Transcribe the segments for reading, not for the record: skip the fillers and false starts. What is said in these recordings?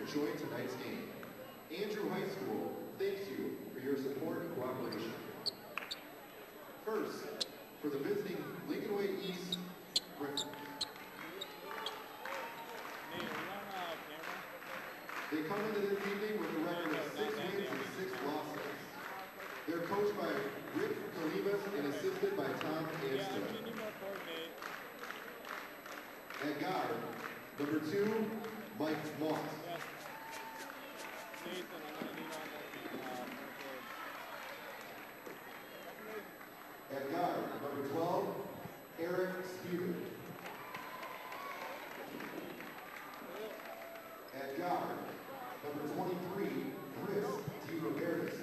enjoy tonight's game. Andrew High School thanks you for your support and cooperation. First, for the visiting Lincoln Way East Griffin. They come into this evening with a record of 6 wins and 6 losses. They're coached by Rick Kalibas and assisted by Tom Amsterdam. At guard, number 2, Mike Moss. At guard, number 12, Eric Steven. At guard, number 23, Chris T. Robertus.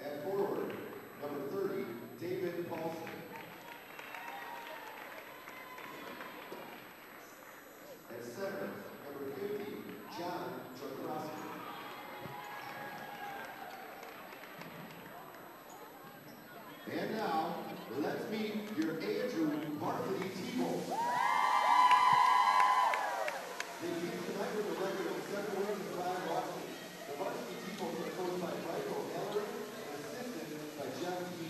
At forward, number 30, David Paulson. At center, number 50, John Czarkowski. And now, let's meet your Andrew Varsity T-Bolt. They beat tonight with a record of 7 wins and 5 losses. The Varsity T-Bolts are coached by Michael Eller and assisted by Jeff T.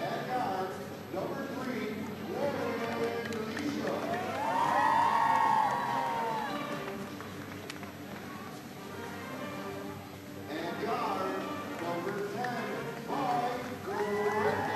At guard, number 3, Lauren Alicia. And guard, number 10, Mike Gordon.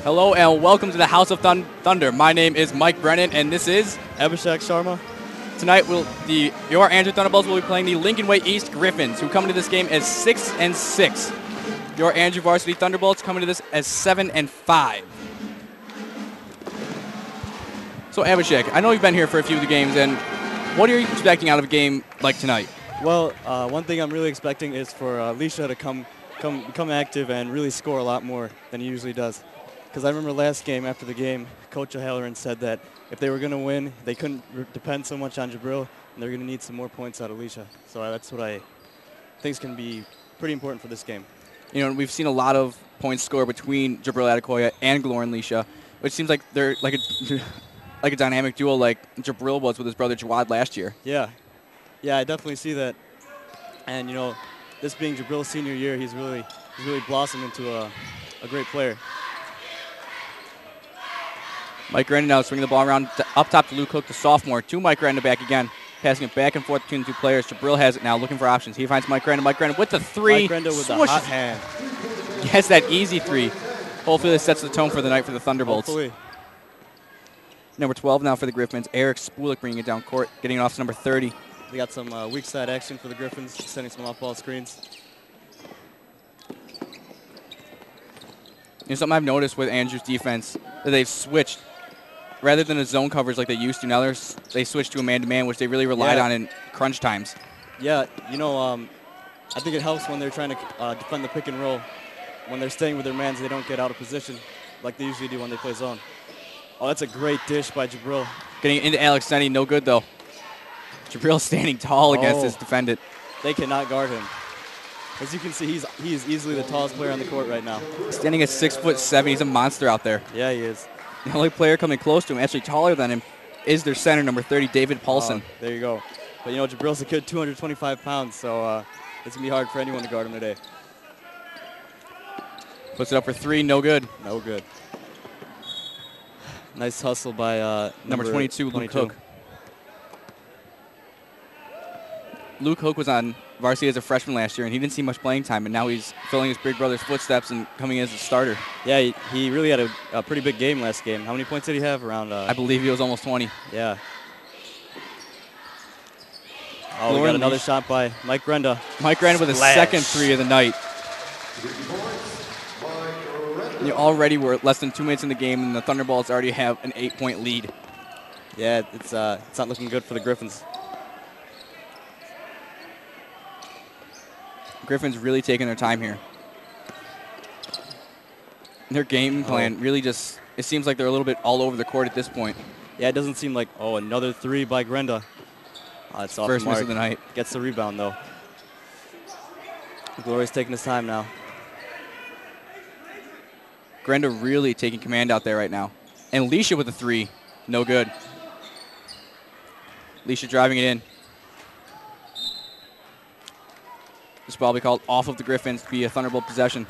Hello and welcome to the House of Thunder. My name is Mike Brennan and this is Abhishek Sharma. Tonight, your Andrew Thunderbolts will be playing the Lincoln Way East Griffins, who come into this game as 6-6. Your Andrew Varsity Thunderbolts coming to this as 7-5. So Abhishek, I know you've been here for a few of the games, and what are you expecting out of a game like tonight? Well, one thing I'm really expecting is for Lisha to become active and really score a lot more than he usually does. Because I remember last game, after the game, Coach O'Halloran said that if they were going to win, they couldn't depend so much on Jabril, and they're going to need some more points out of Lisha. So that's what I think is going to be pretty important for this game. You know, we've seen a lot of points scored between Jabril Adekoya and Glorin Lisha, which seems like they're like a dynamic duo like Jabril was with his brother Jawad last year. Yeah, I definitely see that. And, you know, this being Jabril's senior year, he's really blossomed into a great player. Mike Grandin now swinging the ball around up top to Luke Hook, the sophomore, to Mike Grandin back again. Passing it back and forth between the two players. Jabril has it now, looking for options. He finds Mike Grandin. Mike Grandin with the three. Mike Grandin with the hot hand. Gets that easy three. Hopefully this sets the tone for the night for the Thunderbolts. Hopefully. Number 12 now for the Griffins. Eric Spulik bringing it down court, getting it off to number 30. They got some weak side action for the Griffins, sending some off-ball screens. You know, something I've noticed with Andrew's defense, that they've switched. Rather than a zone coverage like they used to, now they switched to a man-to-man, which they really relied on in crunch times. Yeah, you know, I think it helps when they're trying to defend the pick and roll. When they're staying with their mans, they don't get out of position like they usually do when they play zone. Oh, that's a great dish by Jabril. Getting into Alex Senny, no good though. Jabril standing tall against his defendant. They cannot guard him. As you can see, he is easily the tallest player on the court right now. Standing at 6'7", he's a monster out there. Yeah, he is. The only player coming close to him, actually taller than him, is their center, number 30, David Paulson. There you go. But, you know, Jabril's a good 225 pounds, so it's going to be hard for anyone to guard him today. Puts it up for three, no good. No good. Nice hustle by number 22, Luke Hook. Luke Hook was on varsity as a freshman last year, and he didn't see much playing time, and now he's filling his big brother's footsteps and coming in as a starter. Yeah, he really had a pretty big game last game. How many points did he have? Around I believe he was almost 20. Yeah. Oh, we got another shot by Mike Grenda. Mike Grenda with his second three of the night. And already we're less than 2 minutes in the game, and the Thunderbolts already have an 8-point lead. Yeah, it's not looking good for the Griffins. Griffins really taking their time here. Their game plan really just, it seems like they're a little bit all over the court at this point. Yeah, it doesn't seem like, another three by Grenda. It's off First the mark. miss of the night. Gets the rebound, though. Gloria's taking his time now. Grenda really taking command out there right now. And Lisha with a three. No good. Lisha driving it in. This ball will be called off of the Griffins to be a Thunderbolt possession.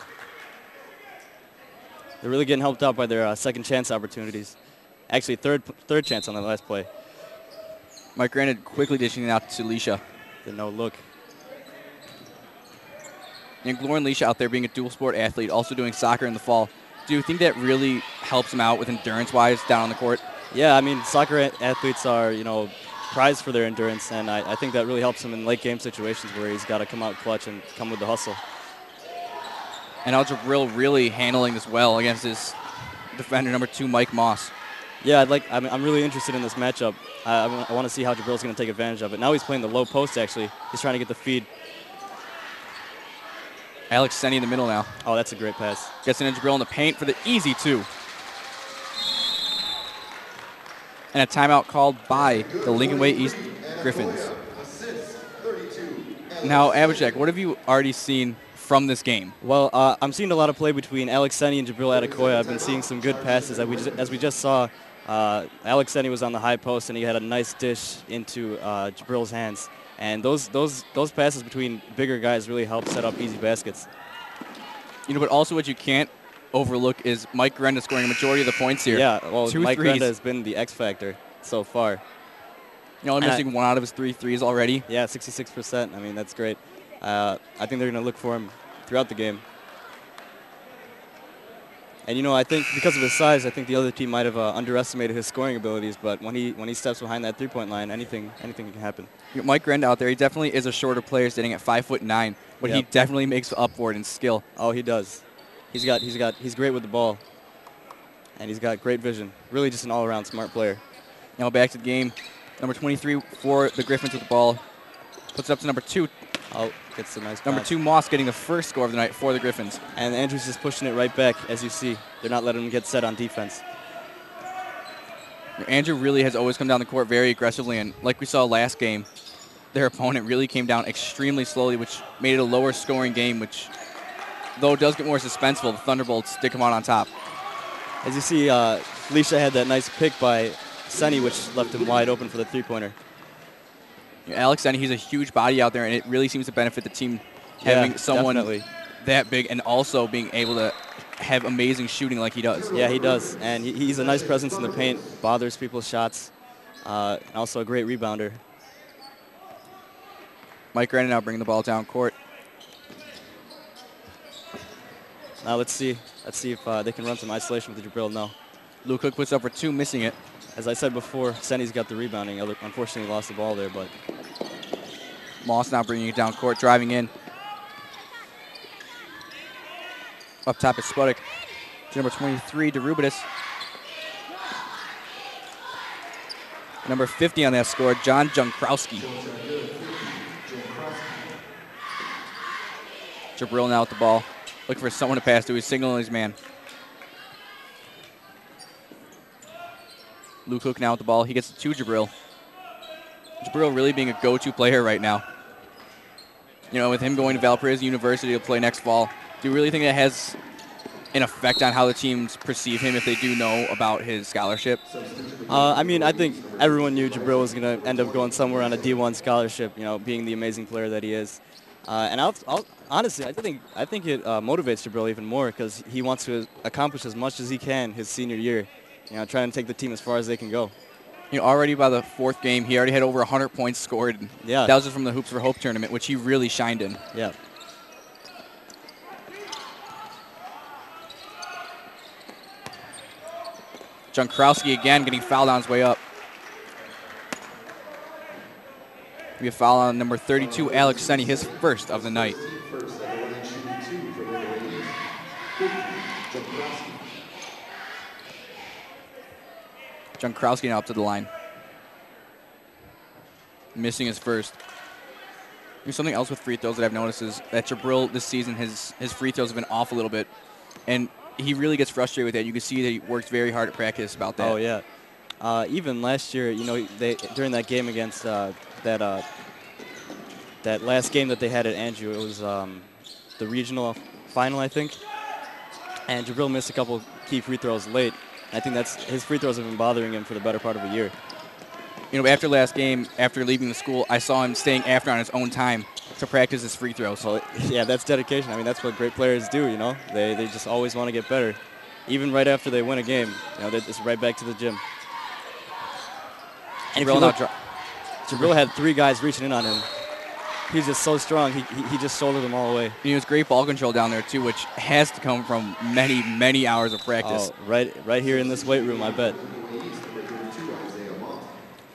They're really getting helped out by their second chance opportunities. Actually, third chance on the last play. Mike Grandin quickly dishing it out to Lisha. The no look. And Glorin Lisha out there being a dual sport athlete, also doing soccer in the fall. Do you think that really helps him out with endurance-wise down on the court? Yeah, I mean, soccer athletes are, prized for their endurance, and I think that really helps him in late game situations where he's got to come out clutch and come with the hustle. And Jabril really handling this well against his defender, number 2, Mike Moss. Yeah, I'm really interested in this matchup. I want to see how Jabril's going to take advantage of it. Now he's playing the low post, actually. He's trying to get the feed. Alex Senny in the middle now. Oh, that's a great pass. Gets into Jabril in the paint for the easy 2. And a timeout called by the Lincoln Way East Griffins. Now, Abhishek, what have you already seen from this game? Well, I'm seeing a lot of play between Alex Senny and Jabril Adekoya. I've been seeing some good passes. As we just saw, Alex Senny was on the high post, and he had a nice dish into Jabril's hands. And those passes between bigger guys really help set up easy baskets. But also what you can't overlook is Mike Grenda scoring a majority of the points here. Yeah, well, Mike threes. Grenda has been the X factor so far. Only missing 1 out of his 3 threes already. Yeah, 66%. I mean, that's great. I think they're going to look for him throughout the game. And, you know, I think because of his size, I think the other team might have underestimated his scoring abilities. But when he steps behind that three-point line, anything can happen. Mike Grenda out there, he definitely is a shorter player sitting at 5'9", but he definitely makes up for it in skill. Oh, he does. He's great with the ball, and he's got great vision. Really just an all-around smart player. Now back to the game. Number 23 for the Griffins with the ball. Puts it up to number 2. Oh, gets a nice Number pass. 2, Moss, getting the first score of the night for the Griffins. And Andrews just pushing it right back, as you see. They're not letting him get set on defense. Andrew really has always come down the court very aggressively, and like we saw last game, their opponent really came down extremely slowly, which made it a lower scoring game, which, though it does get more suspenseful, the Thunderbolts did come out on top. As you see, Leisha had that nice pick by Senny, which left him wide open for the three-pointer. Alex Senny, he's a huge body out there, and it really seems to benefit the team having someone that big and also being able to have amazing shooting like he does. Yeah, he does. And he's a nice presence in the paint, bothers people's shots, and also a great rebounder. Mike Grenda now bringing the ball down court. Now let's see if they can run some isolation with Jabril. No. Luke Cook puts up for 2, missing it. As I said before, Senny's got the rebounding. Unfortunately, lost the ball there, but Moss now bringing it down court, driving in. Up top is Spudek. To number 23, DeRubidis. Number 50 on that score, John Junkrowski. Jabril now with the ball. Looking for someone to pass to. He's signaling his man. Luke Cook now with the ball. He gets it to Jabril. Jabril really being a go-to player right now. You know, with him going to Valparaiso University to play next fall, do you really think that has an effect on how the teams perceive him if they do know about his scholarship? I mean, I think everyone knew Jabril was going to end up going somewhere on a D1 scholarship, you know, being the amazing player that he is. And honestly, I think it motivates Jabril even more because he wants to accomplish as much as he can his senior year. You know, trying to take the team as far as they can go. You know, already by the 4th game, he already had over 100 points scored. Yeah. That was just from the Hoops for Hope tournament, which he really shined in. Yeah. Junkrowski again getting fouled on his way up. We have foul on number 32, Alex Senny, his first of the night. Junkrowski now up to the line. Missing his first. There's something else with free throws that I've noticed is that Jabril this season, his free throws have been off a little bit. And he really gets frustrated with that. You can see that he works very hard at practice about that. Oh, yeah. Even last year, you know, during that game against that last game that they had at Andrew, it was the regional final, I think. And Jabril missed a couple key free throws late. I think his free throws have been bothering him for the better part of a year. You know, after last game, after leaving the school, I saw him staying after on his own time to practice his free throws. So, yeah, that's dedication. I mean, that's what great players do, you know. They just always want to get better. Even right after they win a game, you know, they're just right back to the gym. And if you look, Jabril had 3 guys reaching in on him. He's just so strong. He just shouldered them all away. He has great ball control down there, too, which has to come from many, many hours of practice. Oh, right here in this weight room, I bet.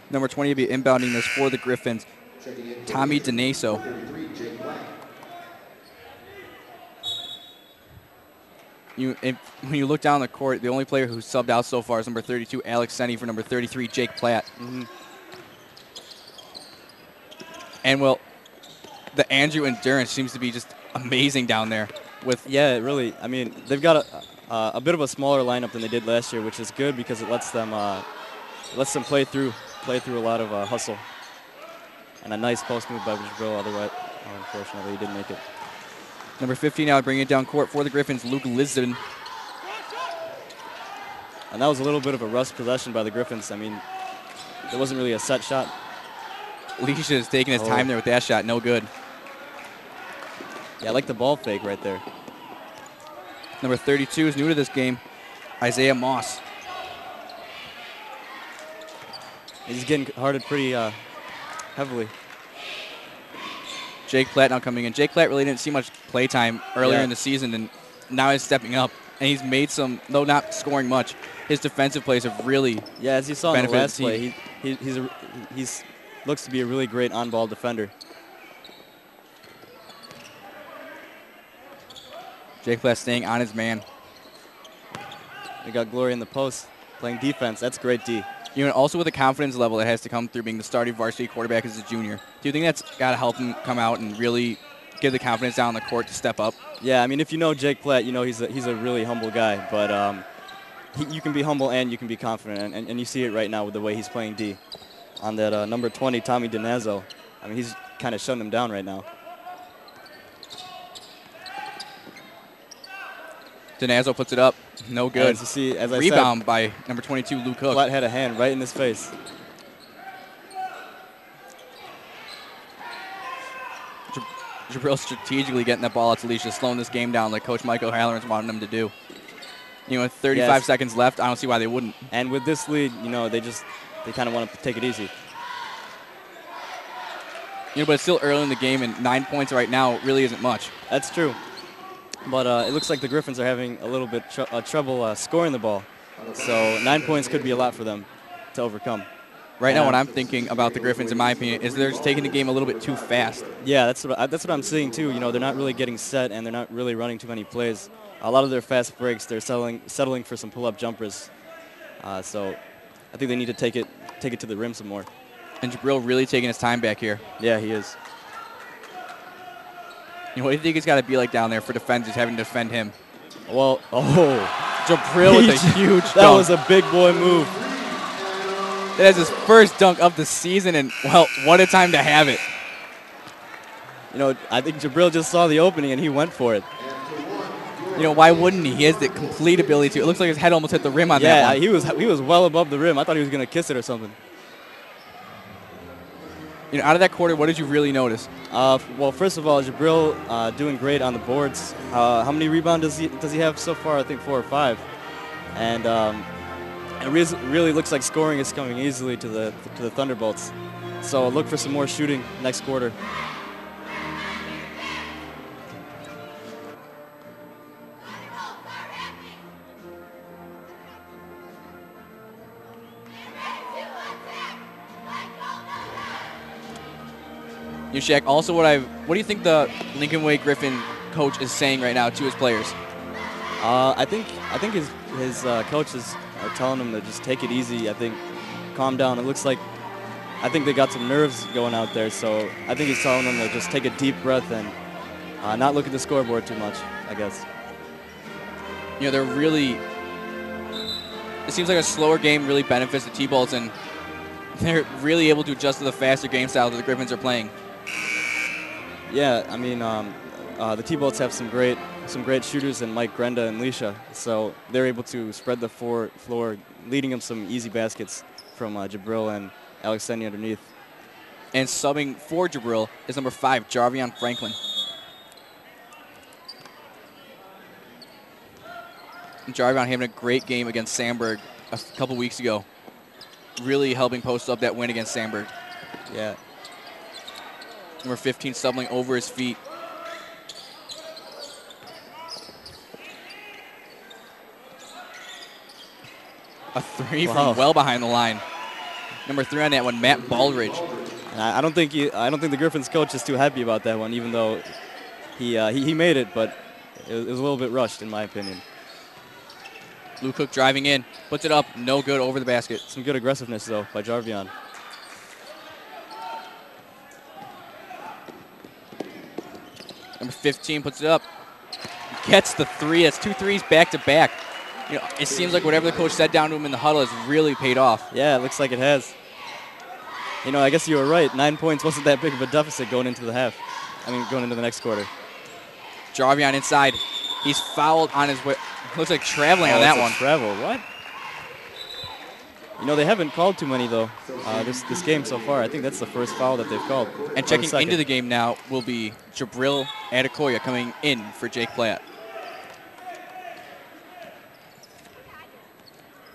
Number 20 will be inbounding this for the Griffins, Tommy Denaso. When you look down the court, the only player who's subbed out so far is number 32, Alex Senny, for number 33, Jake Platt. Mm-hmm. And, well, the Andrew endurance seems to be just amazing down there. Yeah, really. I mean, they've got a bit of a smaller lineup than they did last year, which is good because it lets them play through a lot of hustle. And a nice post move by Jabril. Otherwise, unfortunately, he didn't make it. Number 15 now bringing it down court for the Griffins, Luke Lisden. And that was a little bit of a rushed possession by the Griffins. I mean, there wasn't really a set shot. Leisha is taking his time there with that shot. No good. Yeah, I like the ball fake right there. Number 32 is new to this game, Isaiah Moss. He's getting guarded pretty heavily. Jake Platt now coming in. Jake Platt really didn't see much play time earlier in the season, and now he's stepping up. and he's made some, though not scoring much, his defensive plays have really Yeah, as you saw in the benefited last the team. play, he's looks to be a really great on-ball defender. Jake Platt staying on his man. We got Glory in the post playing defense. That's great D. You know, also with the confidence level that has to come through being the starting varsity quarterback as a junior. Do you think that's got to help him come out and really give the confidence down the court to step up? Yeah, I mean, if you know Jake Platt, you know he's a really humble guy. But you can be humble and you can be confident, and you see it right now with the way he's playing D. On that number 20, Tommy Dinazzo. I mean, he's kind of shutting him down right now. Dinazzo puts it up. No good. As you see, as I Rebound said, by number 22, Luke Cook. Platt had a hand right in his face. Jabril strategically getting that ball out to Leisha, slowing this game down like Coach Mike O'Halloran's wanting them to do. You know, with 35 seconds left, I don't see why they wouldn't. And with this lead, you know, they kind of want to take it easy. You know, but it's still early in the game, and 9 points right now really isn't much. That's true. But it looks like the Griffins are having a little bit trouble scoring the ball. So 9 points could be a lot for them to overcome. Right now, what I'm thinking about the Griffins, in my opinion, is they're just taking the game a little bit too fast. Yeah, that's what I'm seeing too. You know, they're not really getting set, and they're not really running too many plays. A lot of their fast breaks, they're settling for some pull-up jumpers. So I think they need to take it to the rim some more. And Jabril really taking his time back here. Yeah, he is. You know, what do you think it's got to be like down there for defenders having to defend him? Well, Jabril with a huge dunk. That was a big boy move. That is his first dunk of the season, and, well, what a time to have it. You know, I think Jabril just saw the opening, and he went for it. You know, why wouldn't he? He has the complete ability to. It looks like his head almost hit the rim on that one. Yeah, he was well above the rim. I thought he was going to kiss it or something. You know, out of that quarter, what did you really notice? Well, first of all, Jabril doing great on the boards. How many rebounds does he have so far? I think 4 or 5. And it really looks like scoring is coming easily to the Thunderbolts. So look for some more shooting next quarter. You know, Shaq, also what do you think the Lincoln Way Griffin coach is saying right now to his players? I think his coaches are telling him to just take it easy. I think calm down. It looks like I think they got some nerves going out there, so I think he's telling them to just take a deep breath and not look at the scoreboard too much, I guess. You know, they're really, it seems like a slower game really benefits the T-Bolts, and they're really able to adjust to the faster game style that the Griffins are playing. Yeah, I mean, the T-Bolts have some great shooters in Mike Grenda and Leisha, so they're able to spread the floor, leading them some easy baskets from Jabril and Alex Senni underneath. And subbing for Jabril is number 5, Jarvion Franklin. And Jarvion having a great game against Sandburg a couple weeks ago. Really helping post up that win against Sandburg. Yeah. Number 15 stumbling over his feet. A 3 from well behind the line. Number 3 on that one, Matt Baldridge. I don't think the Griffins coach is too happy about that one, even though he made it, but it was a little bit rushed in my opinion. Luke Cook driving in, puts it up, no good, over the basket. Some good aggressiveness though by Jarvion. Number 15 puts it up, gets the 3. That's 2 threes back to back. You know, it seems like whatever the coach said down to him in the huddle has really paid off. Yeah, it looks like it has. You know, I guess you were right. 9 points wasn't that big of a deficit going into the half. I mean, going into the next quarter. Jarvion inside. He's fouled on his way. Looks like traveling on that one. Travel, what? You know, they haven't called too many, though, this game so far. I think that's the first foul that they've called. And checking into the game now will be Jabril Adekoya coming in for Jake Platt.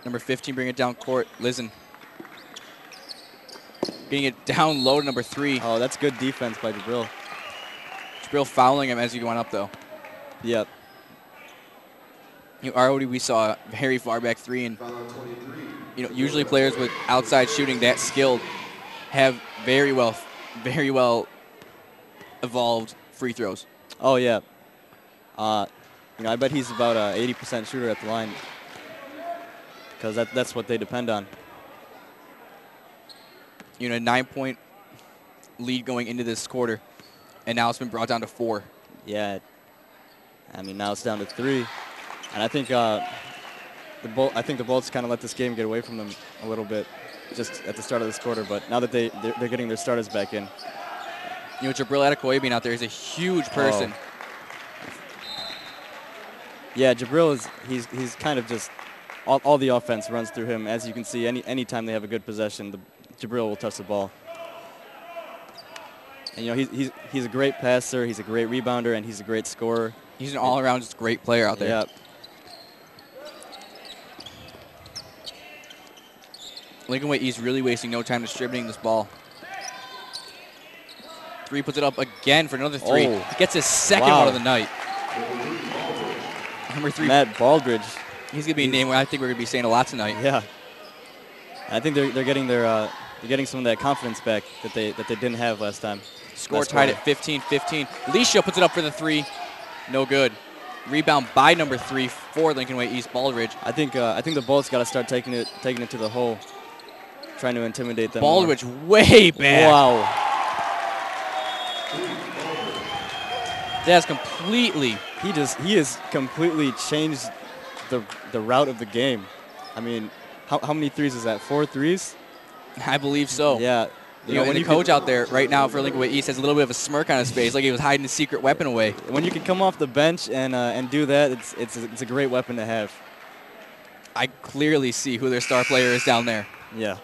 Number 15 bringing it down court, Lizen. Getting it down low to number 3. Oh, that's good defense by Jabril. Jabril fouling him as he went up, though. Yep. Already we saw a very far back three, and usually players with outside shooting that skilled have very well evolved free throws. Oh yeah. I bet he's about a 80% shooter at the line, because that's what they depend on. 9-point lead going into this quarter, and now it's been brought down to 4. Yeah. I mean, now it's down to 3, and I think the Bolts kind of let this game get away from them a little bit, just at the start of this quarter. But now that they're getting their starters back in. Jabril Adekoya being out there is a huge person. Oh. Yeah, Jabril he's kind of just all the offense runs through him. As you can see, anytime they have a good possession, Jabril will touch the ball. And he's a great passer, he's a great rebounder, and he's a great scorer. He's an all-around just great player out there. Yeah. Lincoln Way East really wasting no time distributing this ball. 3 puts it up again for another 3. Oh. Gets his second one of the night. Number 3. Matt Baldridge. He's going to be a name I think we're going to be saying a lot tonight. Yeah. I think they're getting some of that confidence back that they didn't have last time. Score tied at 15-15. Leisha puts it up for the 3. No good. Rebound by number 3 for Lincoln Way East, Baldridge. I think the Bolts got to start taking it to the hole, trying to intimidate them. Baldridge way back. Wow. That's completely. He has completely changed the route of the game. I mean, how many threes is that? 4 threes? I believe so. Yeah. When the coach out there right now for Lincoln Way East has a little bit of a smirk on his face, like he was hiding his secret weapon away. When you can come off the bench and do that, it's a great weapon to have. I clearly see who their star player is down there. Yeah.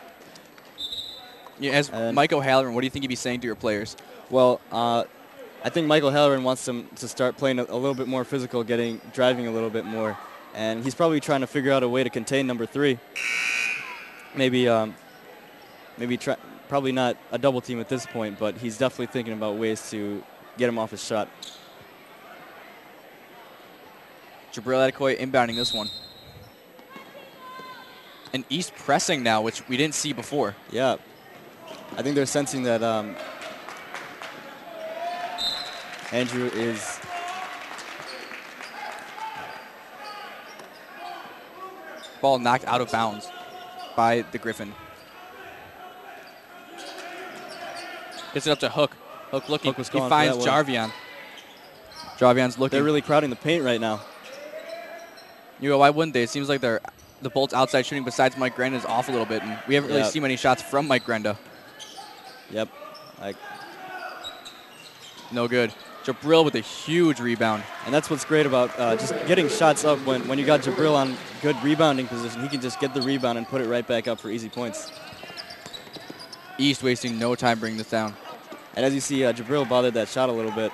As Mike O'Halloran, what do you think he'd be saying to your players? Well, I think Michael Halloran wants them to start playing a little bit more physical, driving a little bit more, and he's probably trying to figure out a way to contain number 3. Probably not a double team at this point, but he's definitely thinking about ways to get him off his shot. Jabril Adekoya inbounding this one. And East pressing now, which we didn't see before. Yeah. I think they're sensing that Andrew is ball knocked out of bounds by the Griffin. Gets it up to Hook. Hook looking. Hook he finds Jarvion. Jarvion's looking. They're really crowding the paint right now. Why wouldn't they? It seems like the Bolts outside shooting besides Mike Grenda is off a little bit, and we haven't really seen many shots from Mike Grenda. Yep. No good. Jabril with a huge rebound. And that's what's great about just getting shots up when you got Jabril on good rebounding position. He can just get the rebound and put it right back up for easy points. East wasting no time bringing this down. And as you see, Jabril bothered that shot a little bit.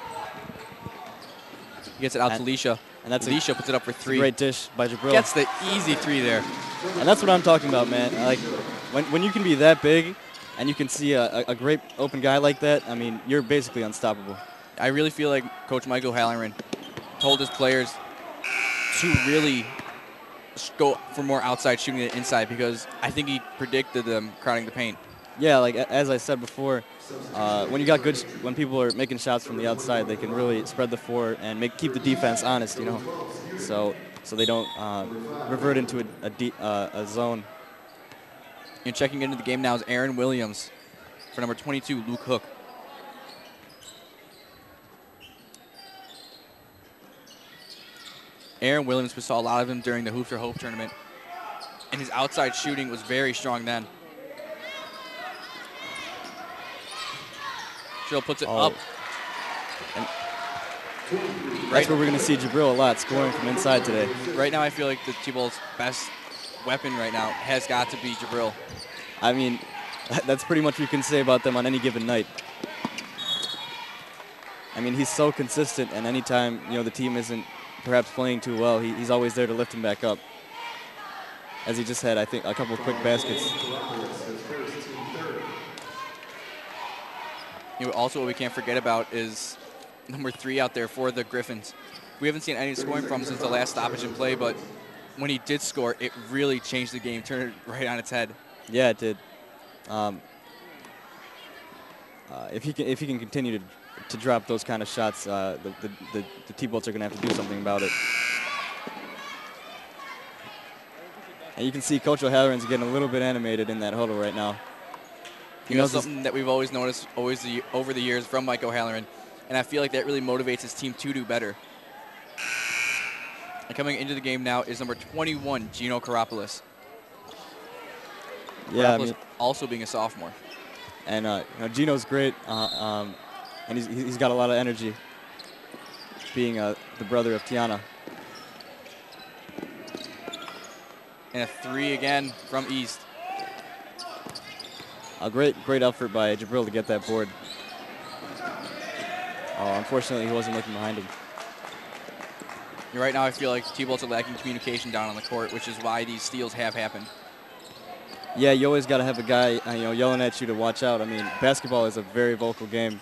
He gets it out to Leisha. And that's Leisha puts it up for 3. Great dish by Jabril. Gets the easy 3 there. And that's what I'm talking about, man. Like when you can be that big and you can see a great open guy like that, I mean, you're basically unstoppable. I really feel like Coach Mike O'Halloran told his players to really go for more outside shooting than inside, because I think he predicted them crowding the paint. Yeah, like as I said before, when you got when people are making shots from the outside, they can really spread the floor and keep the defense honest, so they don't revert into a zone. Checking into the game now is Aaron Williams for number 22, Luke Hook. Aaron Williams, we saw a lot of him during the Hoops for Hope tournament, and his outside shooting was very strong then. Jill puts it up. And that's where we're going to see Jabril a lot, scoring from inside today. Right now I feel like the T-Ball's best weapon right now has got to be Jabril. I mean, that's pretty much what you can say about them on any given night. I mean, he's so consistent, and anytime the team isn't perhaps playing too well, he's always there to lift him back up. As he just had, I think, a couple of quick baskets. Also, what we can't forget about is number 3 out there for the Griffins, we haven't seen any scoring from since the last stoppage in play, but when he did score, it really changed the game, turned it right on its head. Yeah, it did. If he can continue to drop those kind of shots, the T-Bolts are going to have to do something about it. And you can see Coach O'Halloran's getting a little bit animated in that huddle right now. You know, something that we've always noticed over the years from Mike O'Halloran, and I feel like that really motivates his team to do better. And coming into the game now is number 21, Gino Karopoulos. Yeah, Karopoulos also being a sophomore. And you know, Gino's great, and he's got a lot of energy, being the brother of Tiana. And a 3 again from East. A great effort by Jabril to get that board. Oh, unfortunately, he wasn't looking behind him. Right now, I feel like T-Bolts are lacking communication down on the court, which is why these steals have happened. Yeah, you always got to have a guy, you know, yelling at you to watch out. I mean, basketball is a very vocal game,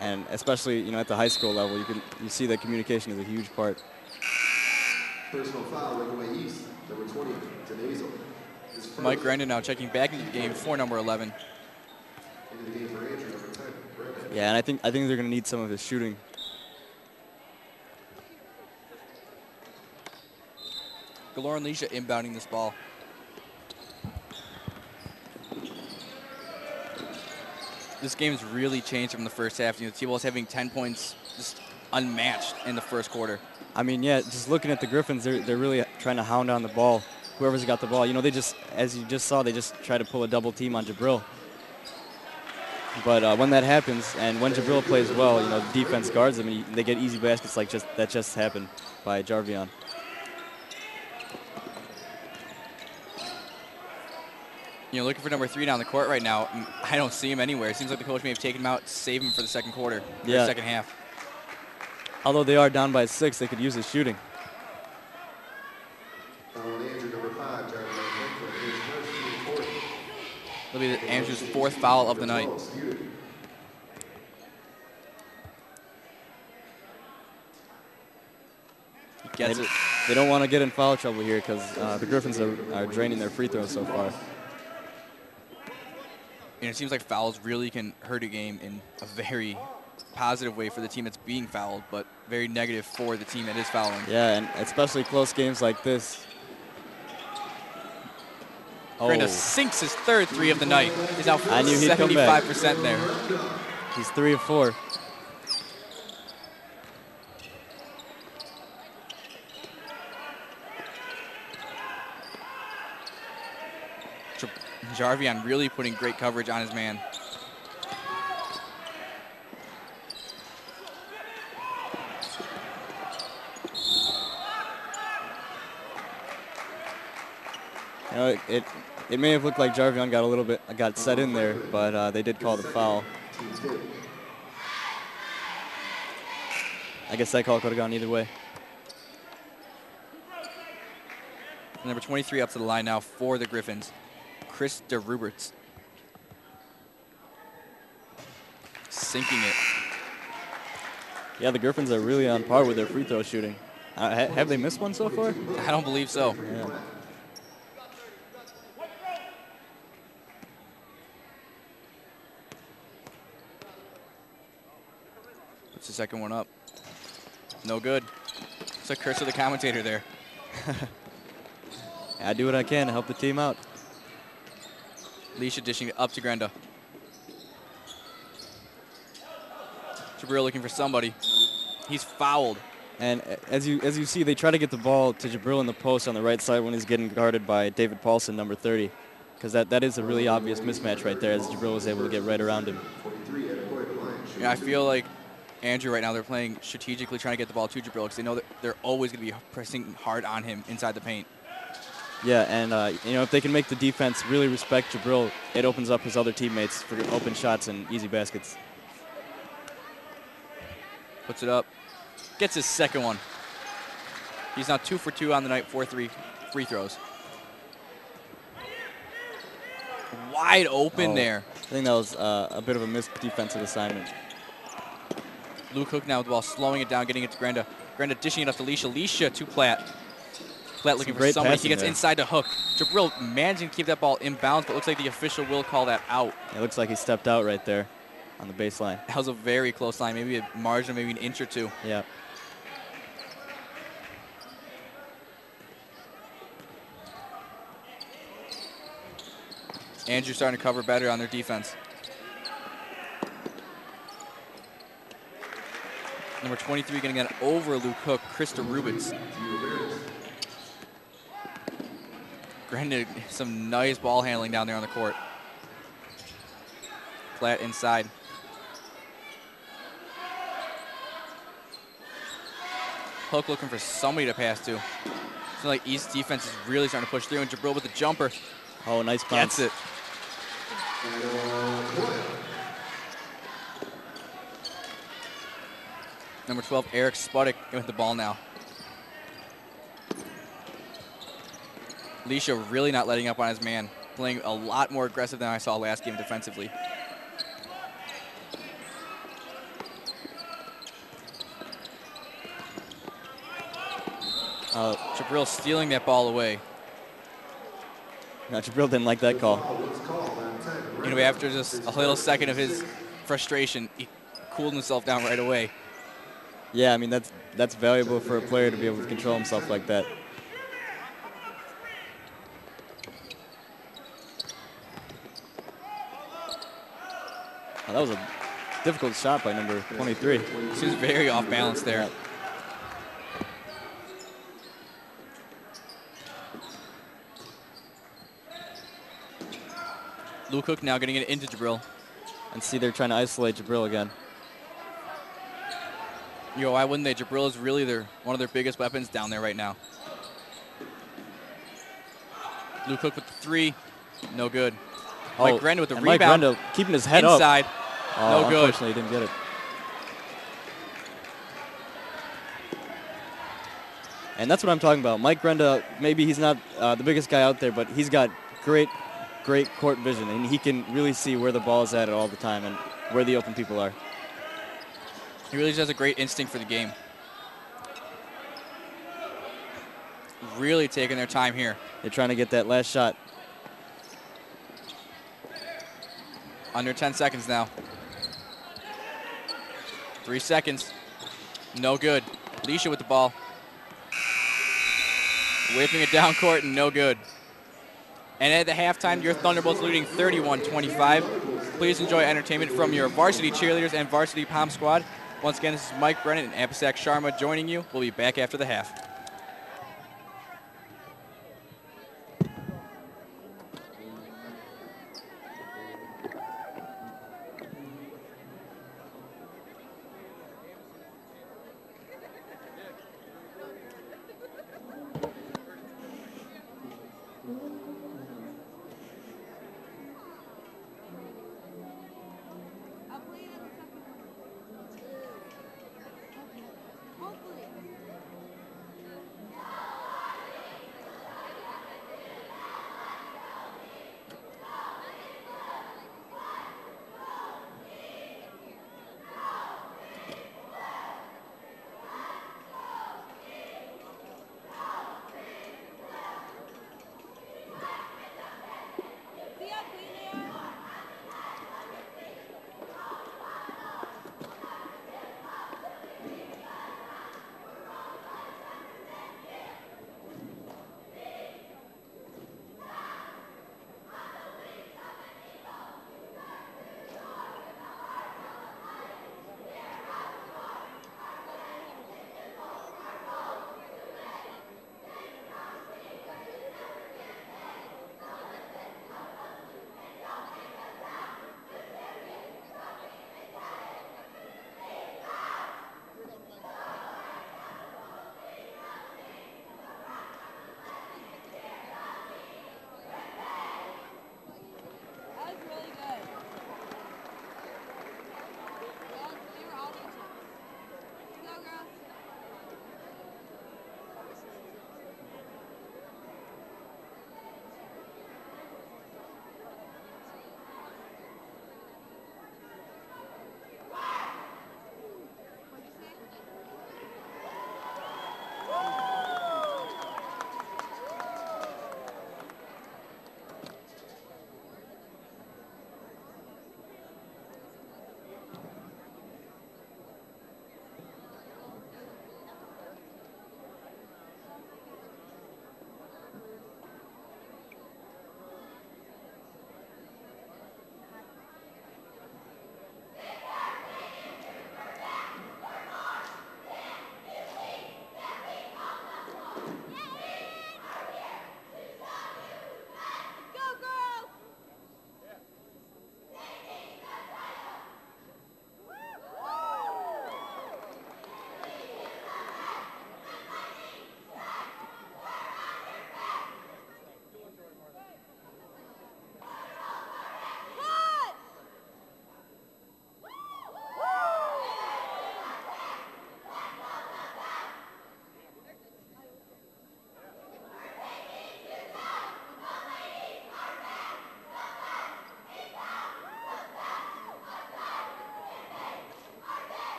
and especially, you know, at the high school level, you see that communication is a huge part. Personal foul, Breakaway East, number 20, Denazel. Mike Grandin now checking back into the game for number 11. Into the game for Andrew, number 10, Brandon. Yeah, and I think they're going to need some of his shooting. Galore and Leisha inbounding this ball. This game's really changed from the first half. You know, T-Ball's having 10 points just unmatched in the first quarter. I mean, yeah, just looking at the Griffins, they're really trying to hound on the ball. Whoever's got the ball, you know, they just, as you just saw, they just try to pull a double team on Jabril. But when that happens, and when Jabril plays well, you know, the defense guards them, and they get easy baskets like that just happened by Jarvion. You know, looking for number 3 down the court right now. I don't see him anywhere. It seems like the coach may have taken him out to save him for the second quarter, yeah, second half. Although they are down by 6, they could use his shooting. It'll be Andrew's 4th foul of the night. He gets it. They don't want to get in foul trouble here because the Griffins are draining their free throws so far. And it seems like fouls really can hurt a game in a very positive way for the team that's being fouled, but very negative for the team that is fouling. Yeah, and especially close games like this. Granda sinks his 3rd 3 of the night. He's now 75% there. He's 3 of 4. Jarvion really putting great coverage on his man. You know, it may have looked like Jarvion got set in there, but they did call the foul. I guess that call could have gone either way. Number 23 up to the line now for the Griffins, Chris DeRuberts. Sinking it. Yeah, the Griffins are really on par with their free throw shooting. Have they missed one so far? I don't believe so. Yeah. Puts the second one up. No good. It's a curse of the commentator there. I do what I can to help the team out. Leisha dishing it up to Granda. Jabril looking for somebody. He's fouled. And as you see, they try to get the ball to Jabril in the post on the right side when he's getting guarded by David Paulson, number 30. Because that is a really obvious mismatch right there, as Jabril was able to get right around him. Yeah, I feel like Andrew right now, they're playing strategically, trying to get the ball to Jabril because they know that they're always going to be pressing hard on him inside the paint. Yeah, and you know, if they can make the defense really respect Jabril, it opens up his other teammates for open shots and easy baskets. Puts it up. Gets his second one. He's now 2 for 2 on the night, 4 free throws. Wide open there. I think that was a bit of a missed defensive assignment. Luke Hook now with the ball, slowing it down, getting it to Granda. Grenda dishing it up to Leisha. Leisha to Platt. Platt looking for great somebody. He passing gets there. inside to Hook. Jabril managing to keep that ball in bounds, but looks like the official will call that out. It looks like he stepped out right there on the baseline. That was a very close line, maybe a margin of maybe an inch or two. Yeah. Andrew's starting to cover better on their defense. Number 23 getting that over Luke Hook, Krista Rubitz. Granted, some nice ball handling down there on the court. Platt inside. Hook looking for somebody to pass to. So like East defense is really starting to push through, and Jabril with the jumper. Oh, nice bounce. Gets it. Number 12, Eric Spuddick with the ball now. Leisha really not letting up on his man, playing a lot more aggressive than I saw last game defensively. Jabril stealing that ball away. No, Jabril didn't like that call. You know, after just a little second of his frustration, he cooled himself down right away. Yeah, I mean, that's valuable for a player to be able to control himself like that. Oh, that was a difficult shot by number 23. Seems very off balance there. Yeah. Luke Hook now getting it into Jabril. And see, they're trying to isolate Jabril again. Yo, why wouldn't they? Jabril is really one of their biggest weapons down there right now. Luke Hook with the three. No good. Mike Grenda with the rebound. Mike Grenda keeping his head inside. up. Oh, no good. Unfortunately, he didn't get it. And that's what I'm talking about. Mike Grenda, maybe he's not the biggest guy out there, but he's got great court vision, and he can really see where the ball is at all the time and where the open people are. He really just has a great instinct for the game. Really taking their time here. They're trying to get that last shot. Under 10 seconds now. 3 seconds. No good. Leisha with the ball. Whipping it down court and no good. And at the halftime, your Thunderbolts leading 31-25. Please enjoy entertainment from your varsity cheerleaders and varsity pom squad. Once again, this is Mike Brennan and Apisak Sharma joining you. We'll be back after the half.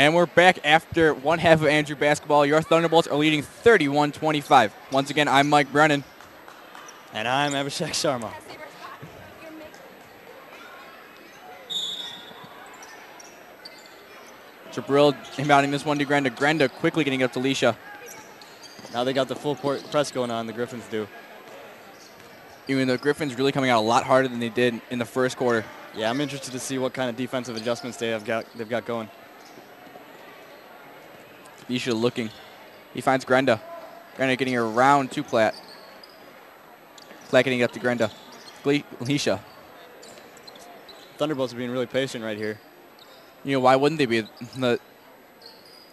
And we're back after one half of Andrew basketball. Your Thunderbolts are leading 31-25. Once again, I'm Mike Brennan. And I'm Abhishek Sharma. Jabril inbounding this one to Grenda. Grenda quickly getting up to Leisha. Now they got the full press going on, the Griffins do. Even though the Griffins really coming out a lot harder than they did in the first quarter. Yeah, I'm interested to see what kind of defensive adjustments they've got going. Leisha looking. He finds Grenda. Grenda getting around to Platt. Platt getting up to Grenda. Leisha. Thunderbolts are being really patient right here. You know, why wouldn't they be? The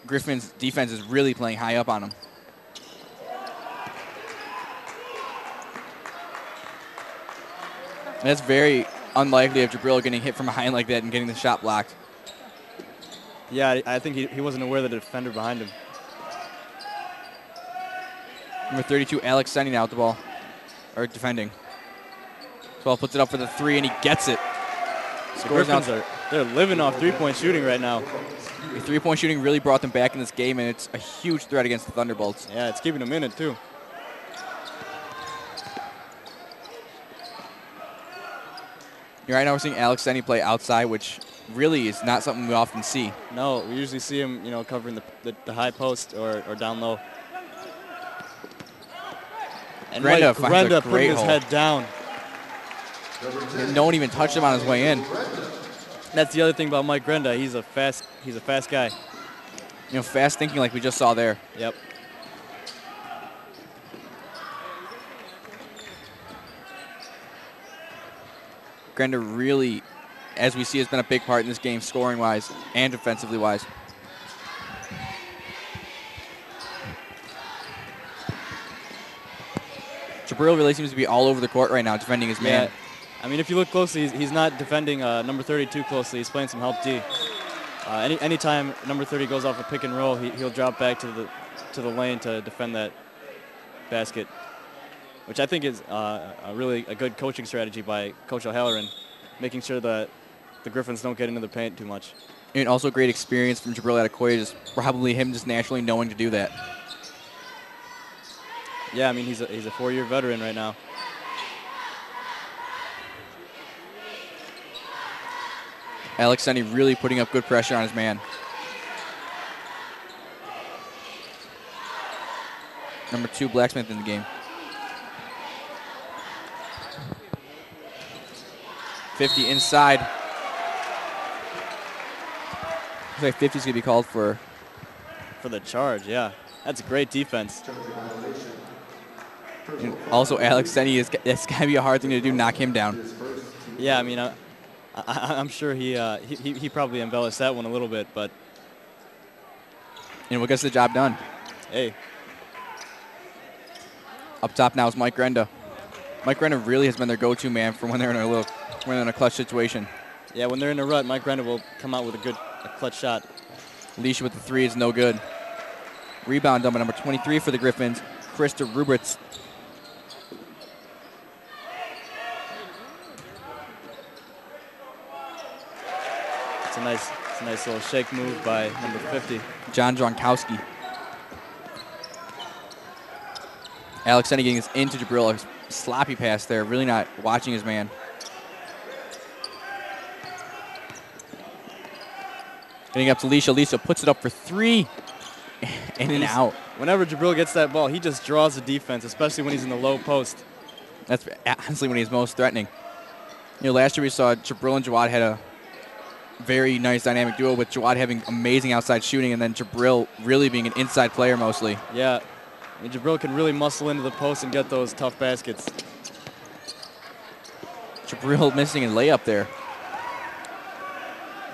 Griffins' defense is really playing high up on them. That's very unlikely of Jabril getting hit from behind like that and getting the shot blocked. Yeah, I think he wasn't aware of the defender behind him. Number 32, Alex sending out the ball, or defending. 12 puts it up for the three, and he gets it. Scores now. They're living off three-point shooting right now. The three-point shooting really brought them back in this game, and it's a huge threat against the Thunderbolts. Yeah, it's keeping them in it, too. Right now we're seeing Alex Senni play outside, which really is not something we often see. No, we usually see him, you know, covering the high post or down low. And Grenda putting his head down. No one even touched him on his way in. That's the other thing about Mike Grenda. He's a fast guy. You know, fast thinking like we just saw there. Yep. Grenda really, as we see, has been a big part in this game, scoring-wise and defensively-wise. Jabril really seems to be all over the court right now, defending his man. I mean, if you look closely, he's not defending number 32 closely. He's playing some help D. Anytime number 30 goes off a pick and roll, he'll drop back to the lane to defend that basket, which I think is really a good coaching strategy by Coach O'Halloran, making sure that the Griffins don't get into the paint too much. And also great experience from Jabril Adekoya, just probably him just naturally knowing to do that. Yeah, I mean, he's a 4-year veteran right now. Alex Senni really putting up good pressure on his man. Number 2, Blacksmith in the game. 50 inside. Looks like 50's gonna be called for the charge. Yeah, that's a great defense. And also, Alex Senni it's gonna be a hard thing to do, knock him down. Yeah, I mean, I'm sure he probably embellished that one a little bit, but what gets the job done? Hey. Up top now is Mike Grenda. Mike Grenda really has been their go-to man for when they're in a clutch situation. Yeah, when they're in a rut, Mike Grenda will come out with a clutch shot. Leisha with the 3 is no good. Rebound done by number 23 for the Griffins, Krista Rubritz. It's a nice little shake move by number 50. John Dronkowski. Alex Senni getting this into Jabril. A sloppy pass there, really not watching his man. Getting up to Leisha. Leisha puts it up for 3. In and out. Whenever Jabril gets that ball, he just draws the defense, especially when he's in the low post. That's honestly when he's most threatening. Last year we saw Jabril and Jawad had a very nice dynamic duo, with Jawad having amazing outside shooting and then Jabril really being an inside player mostly. Yeah, I mean, Jabril can really muscle into the post and get those tough baskets. Jabril missing a layup there.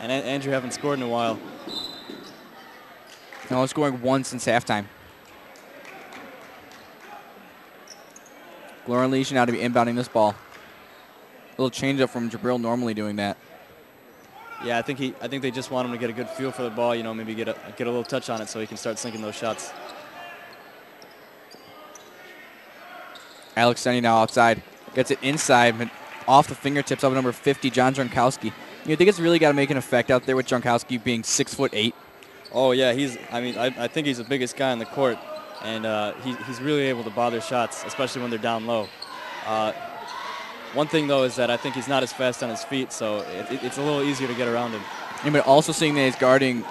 And Andrew haven't scored in a while. No, scoring 1 since halftime. Lauren Leisha now to be inbounding this ball. A little change up from Jabril normally doing that. Yeah, I think they just want him to get a good feel for the ball, maybe get a little touch on it so he can start sinking those shots. Alex Senni now outside. Gets it inside, but off the fingertips of number 50, John Dronkowski. You think it's really got to make an effect out there with Dronkowski being 6'8"? Oh, yeah, I think he's the biggest guy on the court, and he's really able to bother shots, especially when they're down low. One thing, though, is that I think he's not as fast on his feet, so it's a little easier to get around him. Yeah, but also seeing that he's guarding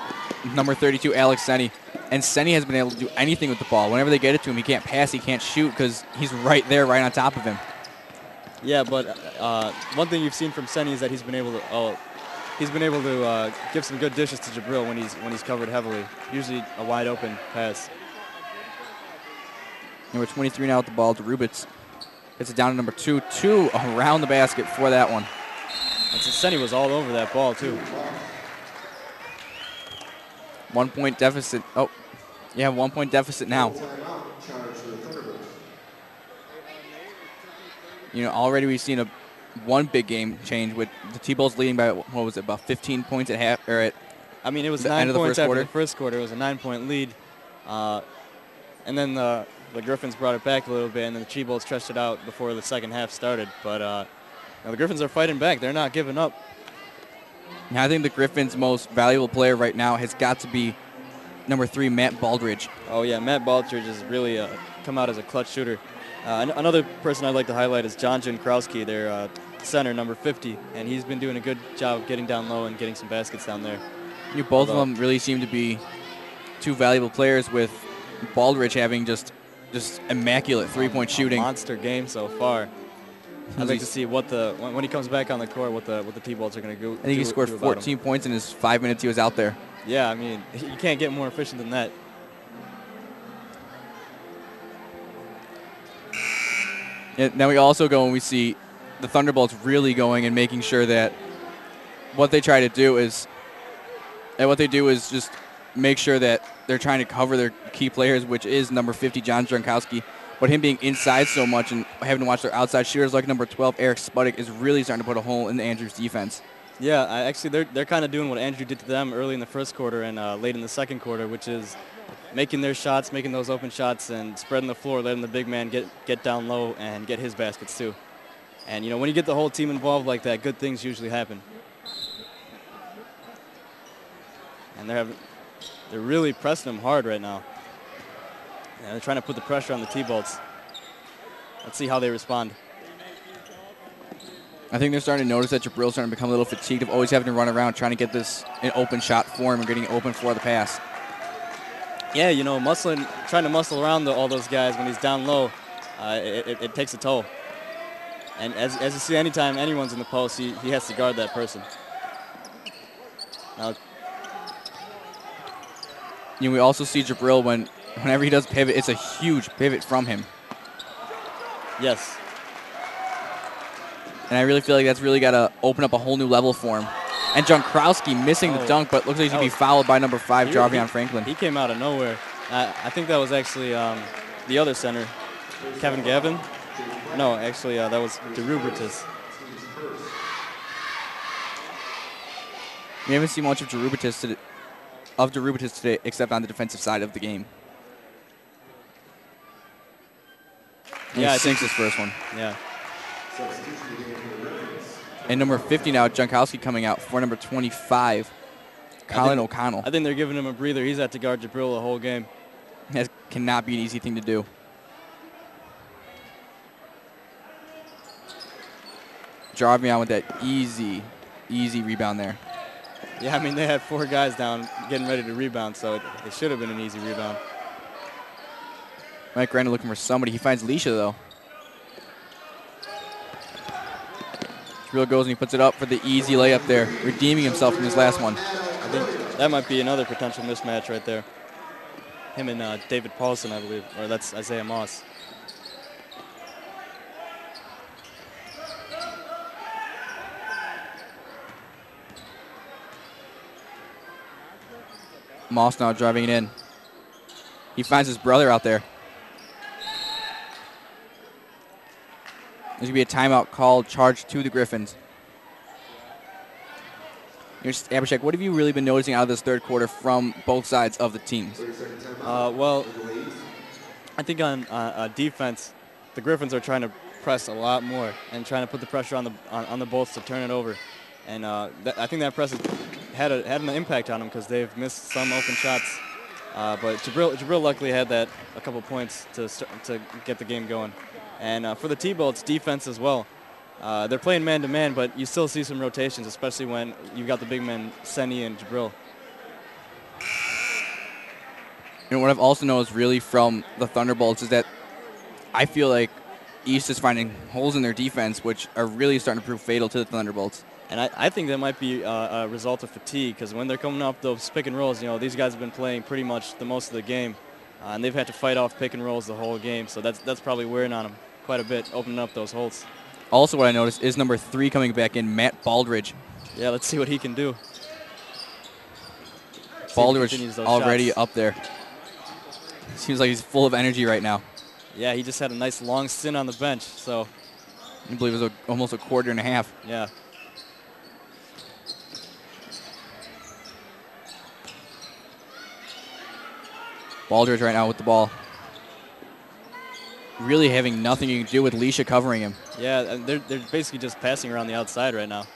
number 32, Alex Senni, and Senni has been able to do anything with the ball. Whenever they get it to him, he can't pass, he can't shoot, because he's right there, right on top of him. Yeah, but one thing you've seen from Senni is that he's been able to give some good dishes to Jabril when he's covered heavily. Usually a wide open pass. Number 23 now with the ball. Derubitz gets it down to number 2. 2 around the basket for that one. And Senni was all over that ball too. 1 point deficit. Oh, yeah, 1 point deficit now. You know, already we've seen one big game change with the T-Bulls leading by, what was it, about 15 points at half, or at I mean, it was the 9 end of the points first after quarter. the first quarter. It was a 9-point lead. And then the Griffins brought it back a little bit, and then the T-Bulls stretched it out before the second half started. But the Griffins are fighting back. They're not giving up. Now, I think the Griffins' most valuable player right now has got to be number 3, Matt Baldridge. Oh, yeah, Matt Baldridge has really come out as a clutch shooter. Another person I'd like to highlight is John Jankowski, their center, number 50, and he's been doing a good job of getting down low and getting some baskets down there. Both of them really seem to be two valuable players, with Baldridge having just immaculate three-point shooting. Monster game so far. I'd like to see when he comes back on the court, what the T-Bulls are going to do. I think he scored 14 points in his 5 minutes he was out there. Yeah, I mean, you can't get more efficient than that. And then we also go and we see the Thunderbolts really going and making sure that what they try to do is, just make sure that they're trying to cover their key players, which is number 50, John Jankowski. But him being inside so much and having to watch their outside shooters like number 12, Eric Spuddick, is really starting to put a hole in the Andrews defense. Yeah, actually they're kind of doing what Andrew did to them early in the first quarter and late in the second quarter, which is making their shots, making those open shots, and spreading the floor, letting the big man get down low and get his baskets too. And, you know, when you get the whole team involved like that, good things usually happen. And they're really pressing them hard right now. And they're trying to put the pressure on the T-Bolts. Let's see how they respond. I think they're starting to notice that Jabril's starting to become a little fatigued of always having to run around trying to get this an open shot for him and getting it open for the pass. Yeah, you know, trying to muscle around all those guys when he's down low, it takes a toll. And as you see, anytime anyone's in the post, he has to guard that person. Now, you know, we also see Jabril whenever he does pivot, it's a huge pivot from him. Yes. And I really feel like that's really got to open up a whole new level for him. And Jankowski missing the dunk, but looks like he's going to be fouled by number 5, Jarvion Franklin. He came out of nowhere. I think that was actually the other center, Kevin Gavin. No, actually, that was DeRubertis. We haven't seen much of DeRubertis today, except on the defensive side of the game. Yeah, I think his first one. Yeah. And number 50 now, Jankowski coming out for number 25, Colin O'Connell. I think they're giving him a breather. He's had to guard Jabril the whole game. That cannot be an easy thing to do. Jarvion with that easy rebound there. Yeah, I mean, they had 4 guys down getting ready to rebound, so it should have been an easy rebound. Mike Randall looking for somebody. He finds Leisha, though. Jabril goes and he puts it up for the easy layup there, redeeming himself from his last one. I think that might be another potential mismatch right there. Him and David Paulson, I believe, or that's Isaiah Moss. Moss now driving it in. He finds his brother out there. There's going to be a timeout called, charged to the Griffins. Here's Abhishek, what have you really been noticing out of this third quarter from both sides of the teams? Well, I think on defense, the Griffins are trying to press a lot more and trying to put the pressure on the Bolts to turn it over. And I think that press had an impact on them because they've missed some open shots. But Jabril luckily had a couple points to get the game going. And for the T-ball, it's defense as well. They're playing man-to-man, but you still see some rotations, especially when you've got the big men, Senni and Jabril. You know, what I've also noticed really from the Thunderbolts is that I feel like East is finding holes in their defense, which are really starting to prove fatal to the Thunderbolts. And I think that might be a result of fatigue, because when they're coming off those pick and rolls, you know, these guys have been playing pretty much the most of the game, and they've had to fight off pick and rolls the whole game. So that's probably wearing on them quite a bit, opening up those holes. Also, what I noticed is number 3 coming back in, Matt Baldridge. Yeah, let's see what he can do. Baldridge already shots up there. Seems like he's full of energy right now. Yeah, he just had a nice long stint on the bench, so. I believe it was almost a quarter and a half. Yeah. Baldridge right now with the ball. Really having nothing you can do with Leisha covering him. Yeah, and they're basically just passing around the outside right now.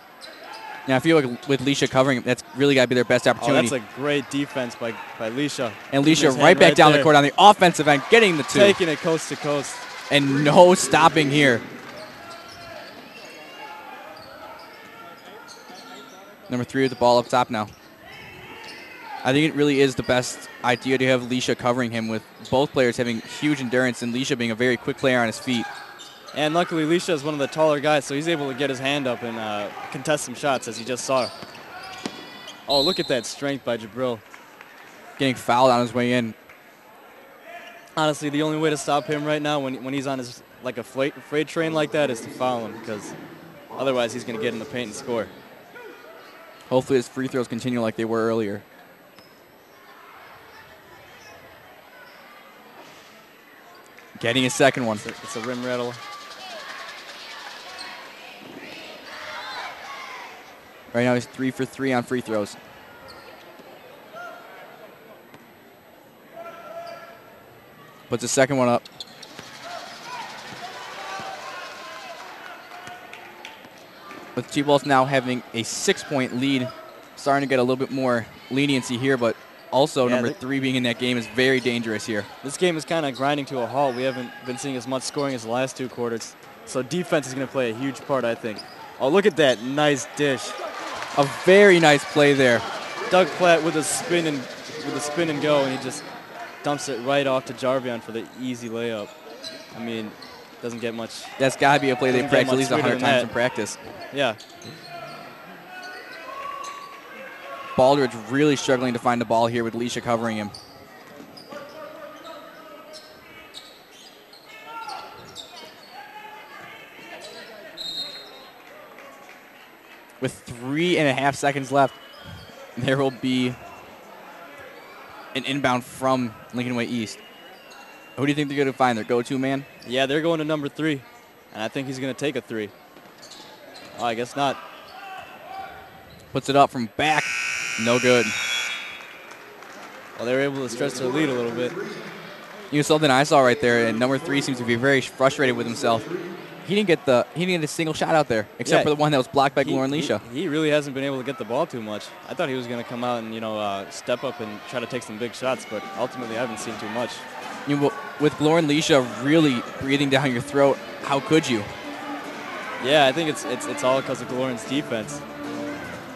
Now, I feel like with Leisha covering him, that's really got to be their best opportunity. Oh, that's a great defense by Leisha. And Leisha right back down the court on the offensive end, getting the 2. Taking it coast to coast. And no stopping here. Number 3 with the ball up top now. I think it really is the best idea to have Leisha covering him, with both players having huge endurance and Leisha being a very quick player on his feet. And luckily, Leisha is one of the taller guys, so he's able to get his hand up and contest some shots, as you just saw. Oh, look at that strength by Jabril. Getting fouled on his way in. Honestly, the only way to stop him right now when he's on his like a freight train like that is to foul him, because otherwise he's going to get in the paint and score. Hopefully his free throws continue like they were earlier. Getting his second one. It's a rim rattle. Right now he's 3 for 3 on free throws. Puts the second one up. With T-Balls now having a 6-point lead, starting to get a little bit more leniency here, but also number 3 being in that game is very dangerous here. This game is kind of grinding to a halt. We haven't been seeing as much scoring as the last 2 quarters. So defense is going to play a huge part, I think. Oh, look at that nice dish. A very nice play there. Doug Platt with a spin and go, and he just dumps it right off to Jarvion for the easy layup. I mean, doesn't get much. That's got to be a play they practice at least 100 times in practice. Yeah. Baldridge really struggling to find the ball here with Leisha covering him. With 3.5 seconds left, there will be an inbound from Lincoln Way East. Who do you think they're going to find? Their go-to man? Yeah, they're going to number 3, and I think he's going to take a 3. Oh, I guess not. Puts it up from back. No good. Well, they were able to stretch their lead a little bit. You know, something I saw right there, and number 3 seems to be very frustrated with himself. He didn't get a single shot out there, except for the one that was blocked by Glorin Leisha. He really hasn't been able to get the ball too much. I thought he was going to come out and, you know, step up and try to take some big shots, but ultimately I haven't seen too much. You know, with Glorin Leisha really breathing down your throat, how could you? Yeah, I think it's all because of Glorin's defense.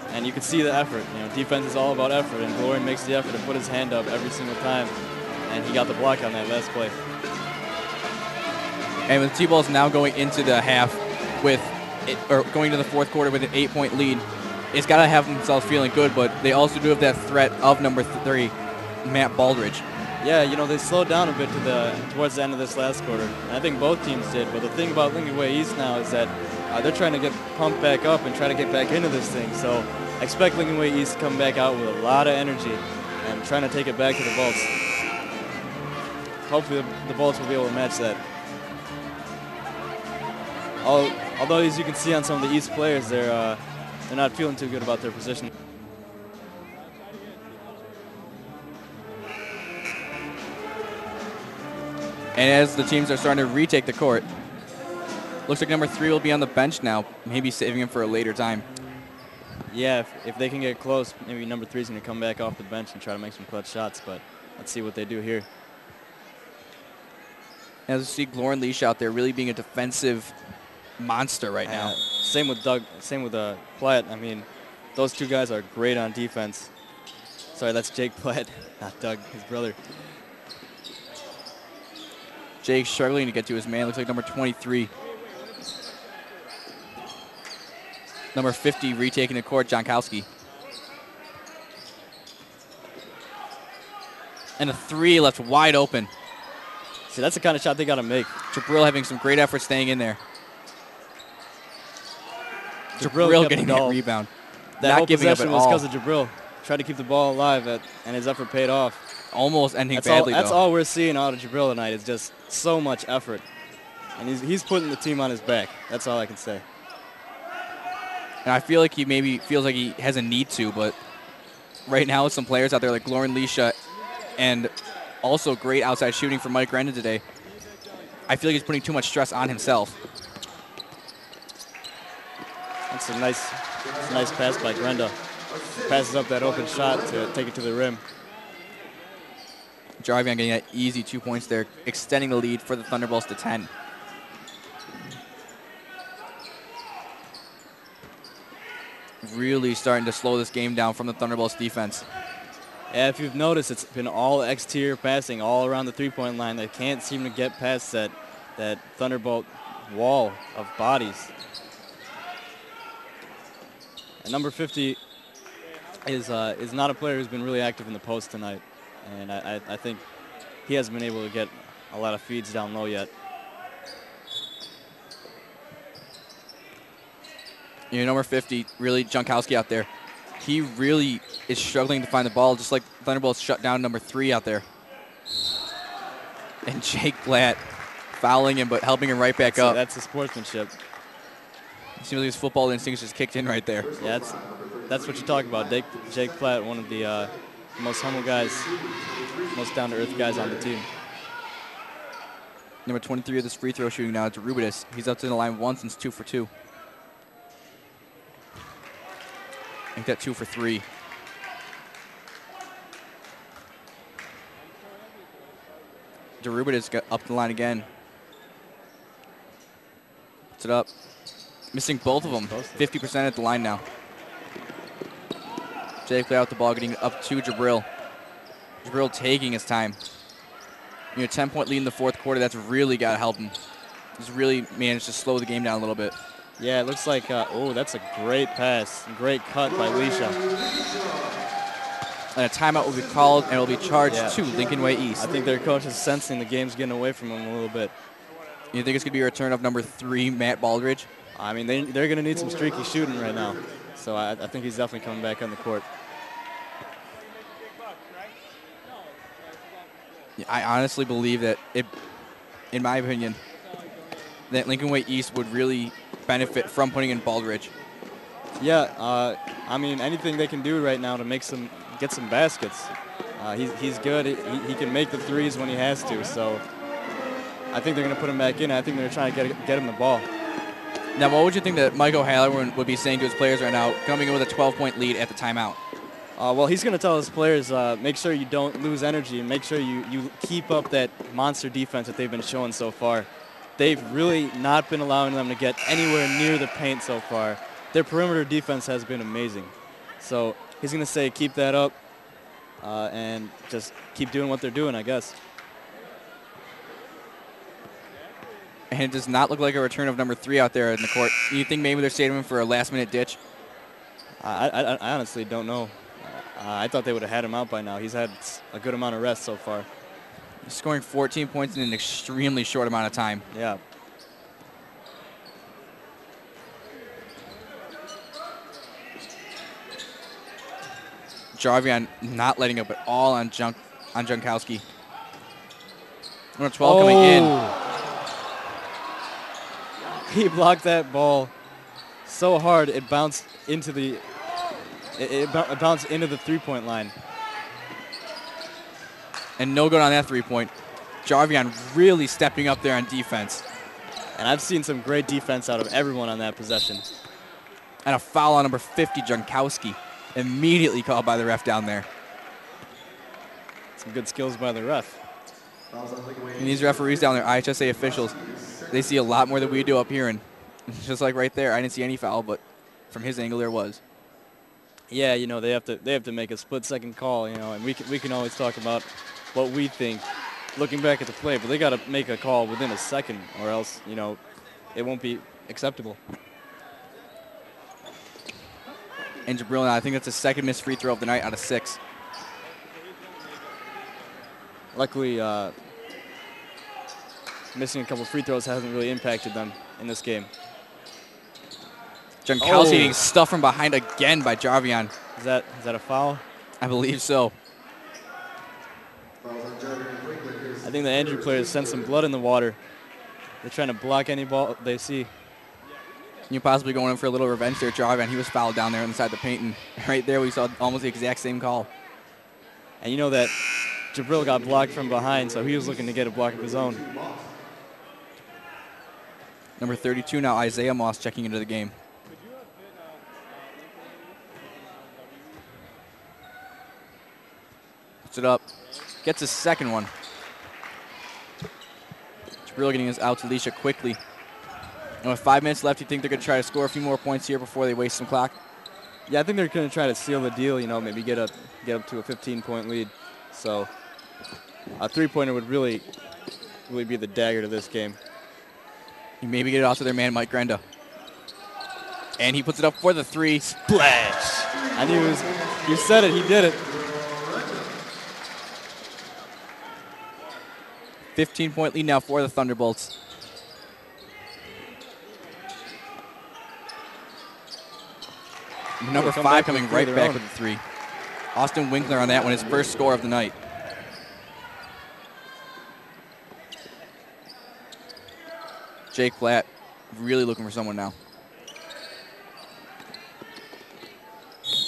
And you can see the effort. You know, defense is all about effort, and Glorin makes the effort to put his hand up every single time. And he got the block on that last play. And with T-Balls now going into the half going to the fourth quarter with an 8-point lead, it's got to have themselves feeling good, but they also do have that threat of number 3, Matt Baldridge. Yeah, you know, they slowed down a bit towards the end of this last quarter. And I think both teams did. But the thing about Lincoln Way East now is that they're trying to get pumped back up and try to get back into this thing. So I expect Lincoln Way East to come back out with a lot of energy and trying to take it back to the Bolts. Hopefully the Bolts will be able to match that. Although, as you can see on some of the East players, they're not feeling too good about their position. And as the teams are starting to retake the court, looks like number 3 will be on the bench now, maybe saving him for a later time. Yeah, if they can get close, maybe number 3 is going to come back off the bench and try to make some clutch shots, but let's see what they do here. As you see, Lauren Leash out there really being a defensive monster right now. Same with Doug, same with Platt. I mean, those two guys are great on defense. Sorry, that's Jake Platt, not Doug, his brother. Jake struggling to get to his man. Looks like number 23. Number 50 retaking the court, Jankowski. And a 3 left wide open. See, that's the kind of shot they got to make. Jabril having some great effort staying in there. Jabril getting that rebound. That whole possession was because of Jabril. Tried to keep the ball alive, and his effort paid off. Almost ending badly, That's all we're seeing out of Jabril tonight is just so much effort. And he's putting the team on his back. That's all I can say. And I feel like he maybe feels like he has a need to, but right now with some players out there like Lauren Leisha and also great outside shooting from Mike Rendon today, I feel like he's putting too much stress on himself. That's a nice pass by Grenda. Passes up that open shot to take it to the rim. Jarvion getting that easy 2 points there, extending the lead for the Thunderbolts to 10. Really starting to slow this game down from the Thunderbolts defense. Yeah, if you've noticed, it's been all exterior passing all around the three-point line. They can't seem to get past that Thunderbolt wall of bodies. And number 50 is not a player who's been really active in the post tonight. And I think he hasn't been able to get a lot of feeds down low yet. You know, number 50, really, Jankowski out there. He really is struggling to find the ball, just like Thunderbolts shut down number 3 out there. And Jake Platt fouling him, but helping him right back up. That's the sportsmanship. It seems like his football instincts just kicked in right there. Yeah, that's what you talk about. Jake Platt, one of the most humble guys, most down-to-earth guys on the team. Number 23 of this free throw shooting now, Derubidis. He's up to the line once and it's 2 for 2. I think that 2 for 3. Derubidis got up the line again. Puts it up. Missing both of them. 50% at the line now. Jake Platt out the ball, getting up to Jabril. Jabril taking his time. 10-point lead in the fourth quarter. That's really got to help him. He's really managed to slow the game down a little bit. Yeah, it looks like, oh, that's a great pass. Great cut by Leisha. And a timeout will be called and it will be charged to Lincoln Way East. I think their coach is sensing the game's getting away from him a little bit. You think it's going to be a return of number 3, Matt Baldridge? I mean, they're going to need some streaky shooting right now. So I think he's definitely coming back on the court. I honestly believe that, in my opinion, that Lincoln Way East would really benefit from putting in Baldridge. Yeah, I mean, anything they can do right now to get some baskets. He's good. He can make the threes when he has to. So I think they're going to put him back in. I think they're trying to get him the ball. Now, what would you think that Michael Halloran would be saying to his players right now, coming in with a 12-point lead at the timeout? Well, he's going to tell his players, make sure you don't lose energy and make sure you keep up that monster defense that they've been showing so far. They've really not been allowing them to get anywhere near the paint so far. Their perimeter defense has been amazing. So he's going to say keep that up and just keep doing what they're doing, I guess. And it does not look like a return of number 3 out there in the court. You think maybe they're saving him for a last-minute ditch? I honestly don't know. I thought they would have had him out by now. He's had a good amount of rest so far. He's scoring 14 points in an extremely short amount of time. Yeah. Jarvion not letting up at all on Jankowski. Number 12 coming in. He blocked that ball so hard it bounced into the bounced into the three-point line. And no good on that three-point. Jarvion really stepping up there on defense. And I've seen some great defense out of everyone on that possession. And a foul on number 50, Jankowski. Immediately called by the ref down there. Some good skills by the ref. And these referees down there, IHSA officials, they see a lot more than we do up here. And just like right there, I didn't see any foul, but from his angle there was. Yeah, you know, they have to make a split-second call, you know, and we can always talk about what we think looking back at the play, but they got to make a call within a second or else, you know, it won't be acceptable. And Jabril, I think that's the second missed free throw of the night out of 6. Luckily, missing a couple free throws hasn't really impacted them in this game. Jankowski getting stuffed from behind again by Jarvion. Is that a foul? I believe so. I think the Andrew players sent some blood in the water. They're trying to block any ball they see. You possibly going in for a little revenge there, Jarvion. He was fouled down there inside the paint, and right there we saw almost the exact same call. And you know that Jabril got blocked from behind, so he was looking to get a block of his own. Number 32 now, Isaiah Moss checking into the game. Puts it up. Gets his second one. Jabril getting his out to Leisha quickly. And with 5 minutes left, you think they're going to try to score a few more points here before they waste some clock? Yeah, I think they're going to try to seal the deal, you know, maybe get up to a 15-point lead. So a three-pointer would really be the dagger to this game. You maybe get it out to their man, Mike Grenda. And he puts it up for the 3. Splash! I knew you said it, he did it. 15-point lead now for the Thunderbolts. Number 5 coming right back with the 3. Austin Winkler on that one, his first score of the night. Jake Platt really looking for someone now.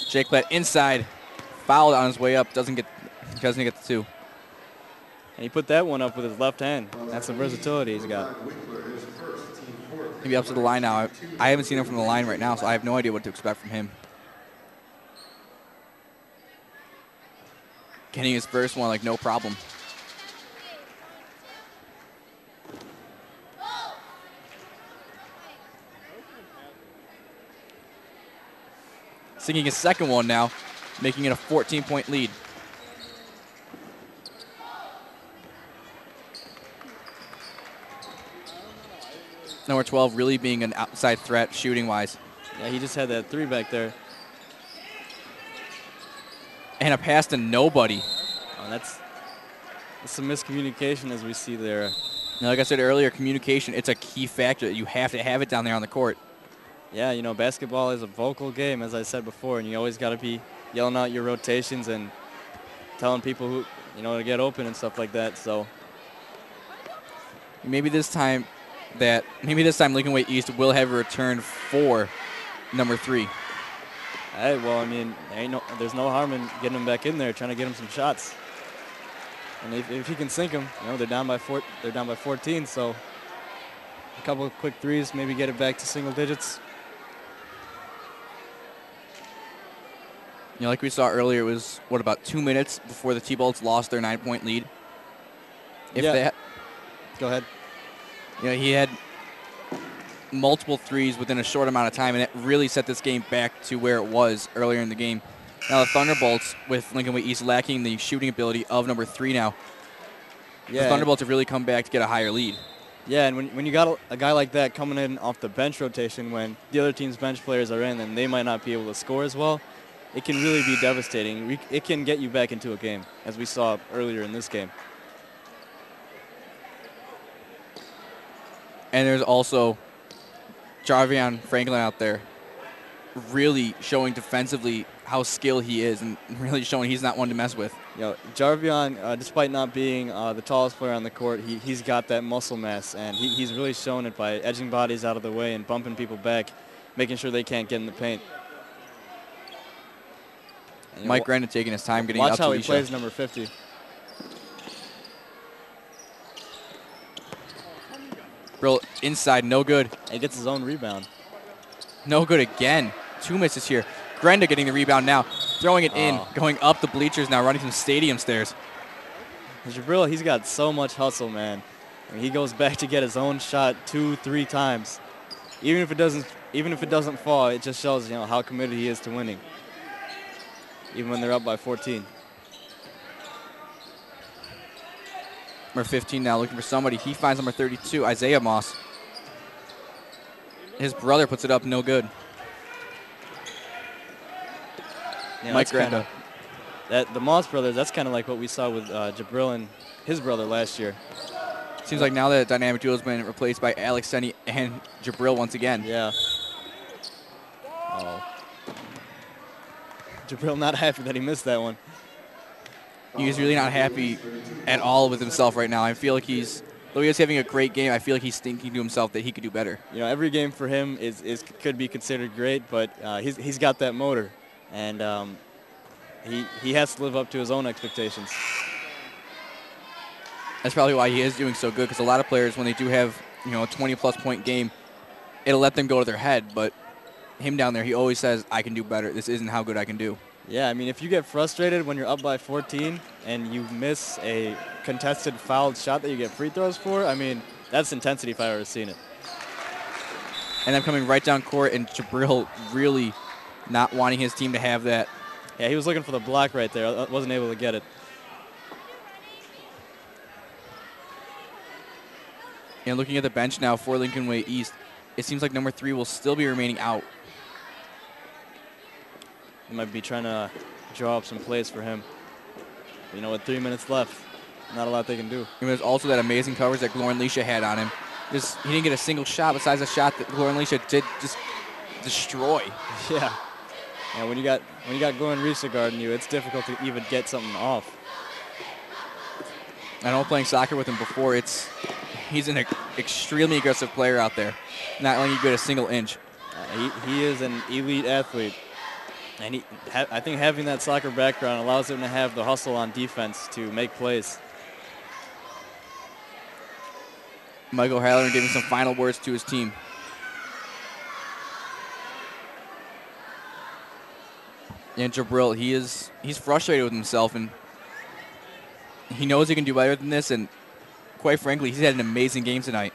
Jake Platt inside, fouled on his way up, doesn't get the 2. And he put that one up with his left hand. That's the versatility he's got. He'll be up to the line now. I haven't seen him from the line right now, so I have no idea what to expect from him. Getting his first one like no problem. Sinking his second one now, making it a 14-point lead. Number 12 really being an outside threat shooting-wise. Yeah, he just had that 3 back there. And a pass to nobody. Oh, that's some miscommunication as we see there. Now, like I said earlier, communication, it's a key factor. You have to have it down there on the court. Yeah, you know, basketball is a vocal game, as I said before, and you always got to be yelling out your rotations and telling people who, you know, to get open and stuff like that. So maybe this time Lincoln Way East will have a return for number 3. Hey, well, I mean, there's no harm in getting him back in there, trying to get him some shots. And if he can sink them, you know, they're down by 14, so a couple of quick threes, maybe get it back to single digits. You know, like we saw earlier, it was, what, about 2 minutes before the T-Bolts lost their 9-point lead? Go ahead. You know, he had multiple threes within a short amount of time, and it really set this game back to where it was earlier in the game. Now the Thunderbolts, with Lincoln Way East lacking the shooting ability of number 3 now, the Thunderbolts have really come back to get a higher lead. Yeah, and when you got a guy like that coming in off the bench rotation when the other team's bench players are in and they might not be able to score as well, it can really be devastating. It can get you back into a game, as we saw earlier in this game. And there's also Jarvion Franklin out there really showing defensively how skilled he is and really showing he's not one to mess with. You know, Jarvion, despite not being the tallest player on the court, he's got that muscle mass, and he's really shown it by edging bodies out of the way and bumping people back, making sure they can't get in the paint. And Mike Grenda taking his time getting out to Watch how he Leisha. plays number 50. Brill inside, no good. He gets his own rebound. No good again. 2 misses here. Grenda getting the rebound now, throwing it in, Oh. going up the bleachers now, running some stadium stairs. Jabril, he's got so much hustle, man. I mean, he goes back to get his own shot 2-3 times. Even if it doesn't fall, it just shows, you know, how committed he is to winning. Even when they're up by 14. Number 15 now looking for somebody. He finds number 32, Isaiah Moss. His brother puts it up, no good. Yeah, Mike that's Grenda. The Moss brothers, that's kind of like what we saw with Jabril and his brother last year. Seems like now that dynamic duo has been replaced by Alex Senni and Jabril once again. Yeah. Oh. Jabril not happy that he missed that one. He's really not happy at all with himself right now. I feel like though he is having a great game, I feel like he's thinking to himself that he could do better. You know, every game for him could be considered great, but he's got that motor, and he has to live up to his own expectations. That's probably why he is doing so good, because a lot of players, when they do have, you know, a 20-plus point game, it'll let them go to their head. But him down there, he always says, I can do better. This isn't how good I can do. Yeah, I mean, if you get frustrated when you're up by 14 and you miss a contested fouled shot that you get free throws for, I mean, that's intensity if I've ever seen it. And I'm coming right down court, and Jabril really not wanting his team to have that. Yeah, he was looking for the block right there. I wasn't able to get it. And looking at the bench now for Lincoln Way East, it seems like number 3 will still be remaining out. They might be trying to draw up some plays for him. But, you know, with 3 minutes left, not a lot they can do. And there's also that amazing coverage that Glorin Leisha had on him. He didn't get a single shot besides a shot that Glorin Leisha did just destroy. Yeah. And when you got Glorin Leisha guarding you, it's difficult to even get something off. I know playing soccer with him before, he's an extremely aggressive player out there, not letting you get a single inch. He is an elite athlete. And I think having that soccer background allows him to have the hustle on defense to make plays. Michael Halloran giving some final words to his team. And Jabril, he's frustrated with himself, and he knows he can do better than this, and quite frankly, he's had an amazing game tonight,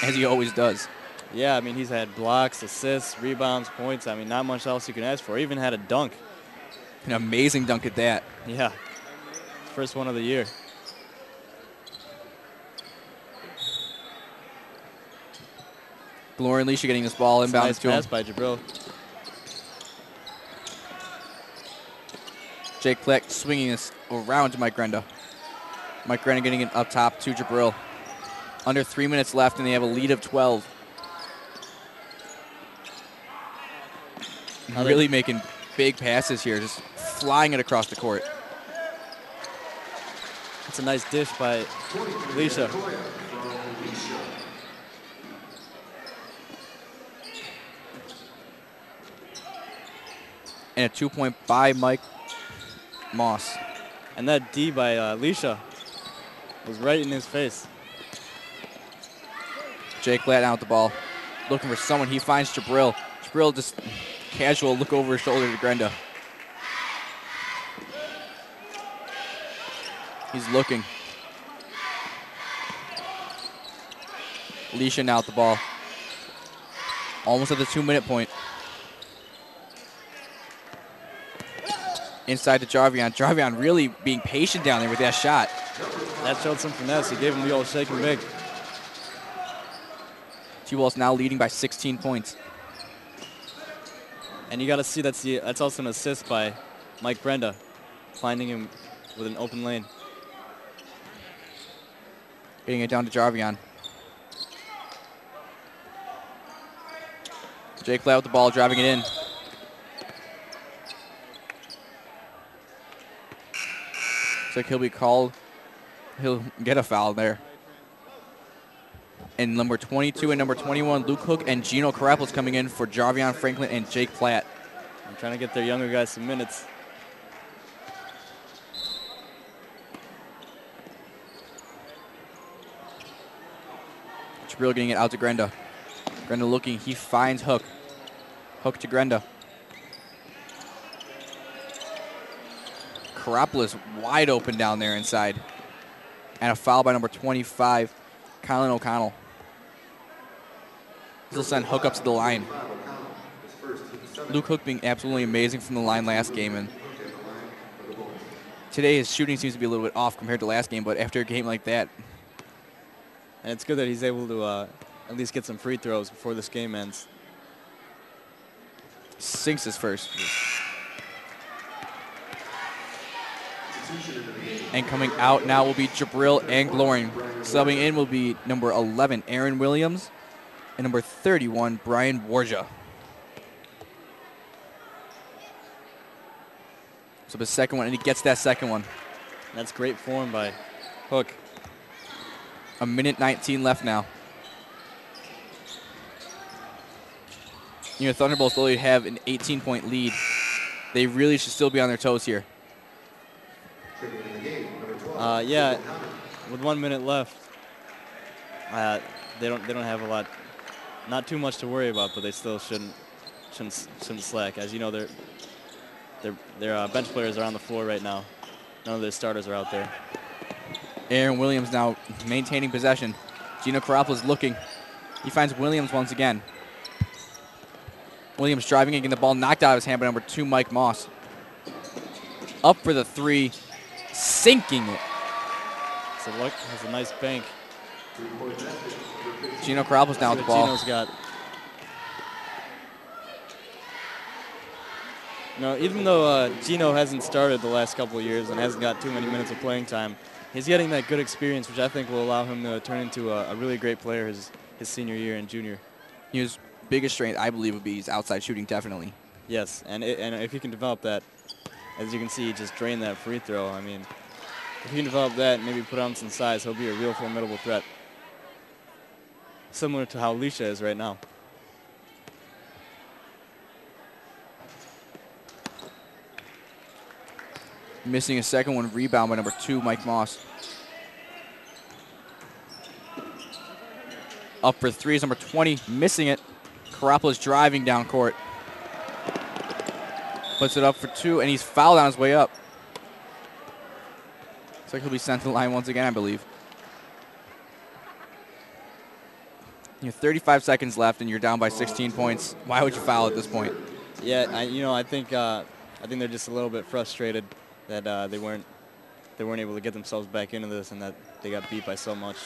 as he always does. Yeah, I mean, he's had blocks, assists, rebounds, points. I mean, not much else you can ask for. He even had a dunk. An amazing dunk at that. Yeah. First one of the year. Glorin Leisha getting this ball inbound nice to him. pass by Jabril. Jake Platt swinging this around to Mike Grenda. Mike Grenda getting it up top to Jabril. Under 3 minutes left, and they have a lead of 12. Really making big passes here, just flying it across the court. It's a nice dish by Leisha. And a 2-point by Mike Moss. And that D by Leisha was right in his face. Jake Platt out the ball, looking for someone. He finds Jabril. Jabril just casual look over his shoulder to Grenda. He's looking. Leisha now at the ball. Almost at the 2-minute point. Inside to Jarvion. Jarvion really being patient down there with that shot. That showed some finesse. He gave him the old shake and bake. T-Ball's now leading by 16 points. And you got to see that's also an assist by Mike Grenda, finding him with an open lane. Getting it down to Jarvion. Jake Platt with the ball, driving it in. Looks like he'll be called. He'll get a foul there. And number 22 and number 21, Luke Hook and Gino Carapel's coming in for Jarvion Franklin and Jake Platt. I'm trying to get their younger guys some minutes. Jabril getting it out to Grenda. Grenda looking, he finds Hook. Hook to Grenda. Karopoulos wide open down there inside. And a foul by number 25, Colin O'Connell. This will send Hook up to the line. Luke Hook being absolutely amazing from the line last game. And today his shooting seems to be a little bit off compared to last game, but after a game like that. And it's good that he's able to at least get some free throws before this game ends. Sinks his first. And coming out now will be Jabril and Glorin. Subbing in will be number 11, Aaron Williams, and number 31, Brian Warja. So the second one, and he gets that second one. That's great form by Hook. A minute 19 left now. You know, Thunderbolts only have an 18-point lead. They really should still be on their toes here. Yeah, with 1 minute left, they don't have a lot, not too much to worry about, but they still shouldn't slack. As you know, their bench players are on the floor right now. None of their starters are out there. Aaron Williams now maintaining possession. Gino Karopoulos looking. He finds Williams once again. Williams driving and getting the ball knocked out of his hand by number 2, Mike Moss. Up for the three, sinking it. So look, has a nice bank. Gino Karopoulos down with the ball. Gino's got. No, even though Gino hasn't started the last couple of years and hasn't got too many minutes of playing time, he's getting that good experience, which I think will allow him to turn into a really great player his senior year and junior. His biggest strength, I believe, would be his outside shooting, definitely. Yes, and if he can develop that, as you can see, he just drained that free throw. I mean, if he can develop that and maybe put on some size, he'll be a real formidable threat. Similar to how Lisha is right now. Missing a second one, rebound by number 2, Mike Moss. Up for three is number 20, missing it. Karopoulos driving down court. Puts it up for 2, and he's fouled on his way up. Looks like he'll be sent to the line once again, I believe. You have 35 seconds left, and you're down by 16 points. Why would you foul at this point? Yeah, I think they're just a little bit frustrated that they weren't able to get themselves back into this, and that they got beat by so much.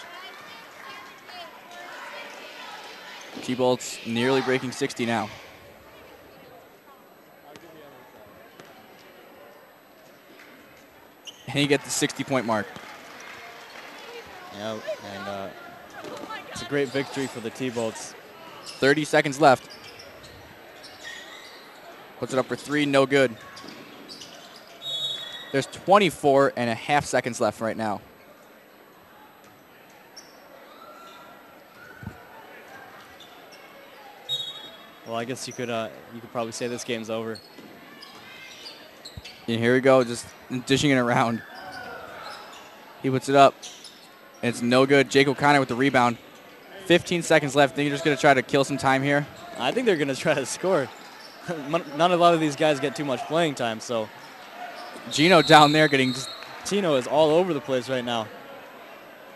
T-Bolt's nearly breaking 60 now. And he gets the 60-point mark. Yeah, and it's a great victory for the T-Bolts. 30 seconds left. Puts it up for 3, no good. There's 24 and a half seconds left right now. Well, I guess you could probably say this game's over. And here we go, just dishing it around. He puts it up, and it's no good. Jake O'Connor with the rebound. 15 seconds left. Think you're just going to try to kill some time here? I think they're going to try to score. Not a lot of these guys get too much playing time, so. Gino down there getting just. Gino is all over the place right now.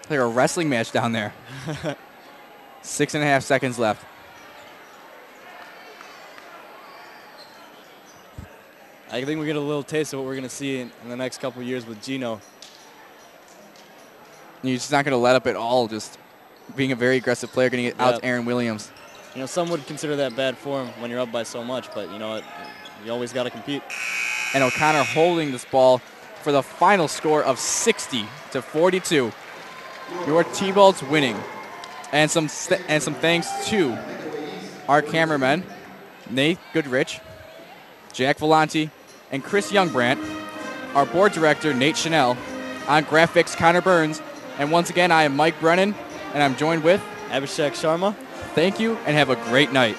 Like a wrestling match down there. 6.5 seconds left. I think we get a little taste of what we're going to see in the next couple of years with Gino. He's just not going to let up at all, just being a very aggressive player, getting it out to Aaron Williams. You know, some would consider that bad form when you're up by so much, but you know what? You always got to compete. And O'Connor holding this ball for the final score of 60-42. Your T-Bolts winning. And some thanks to our cameramen, Nate Goodrich, Jack Volante, and Chris Youngbrandt, our board director, Nate Chanel, on graphics, Connor Burns, and once again, I am Mike Brennan, and I'm joined with Abhishek Sharma. Thank you, and have a great night.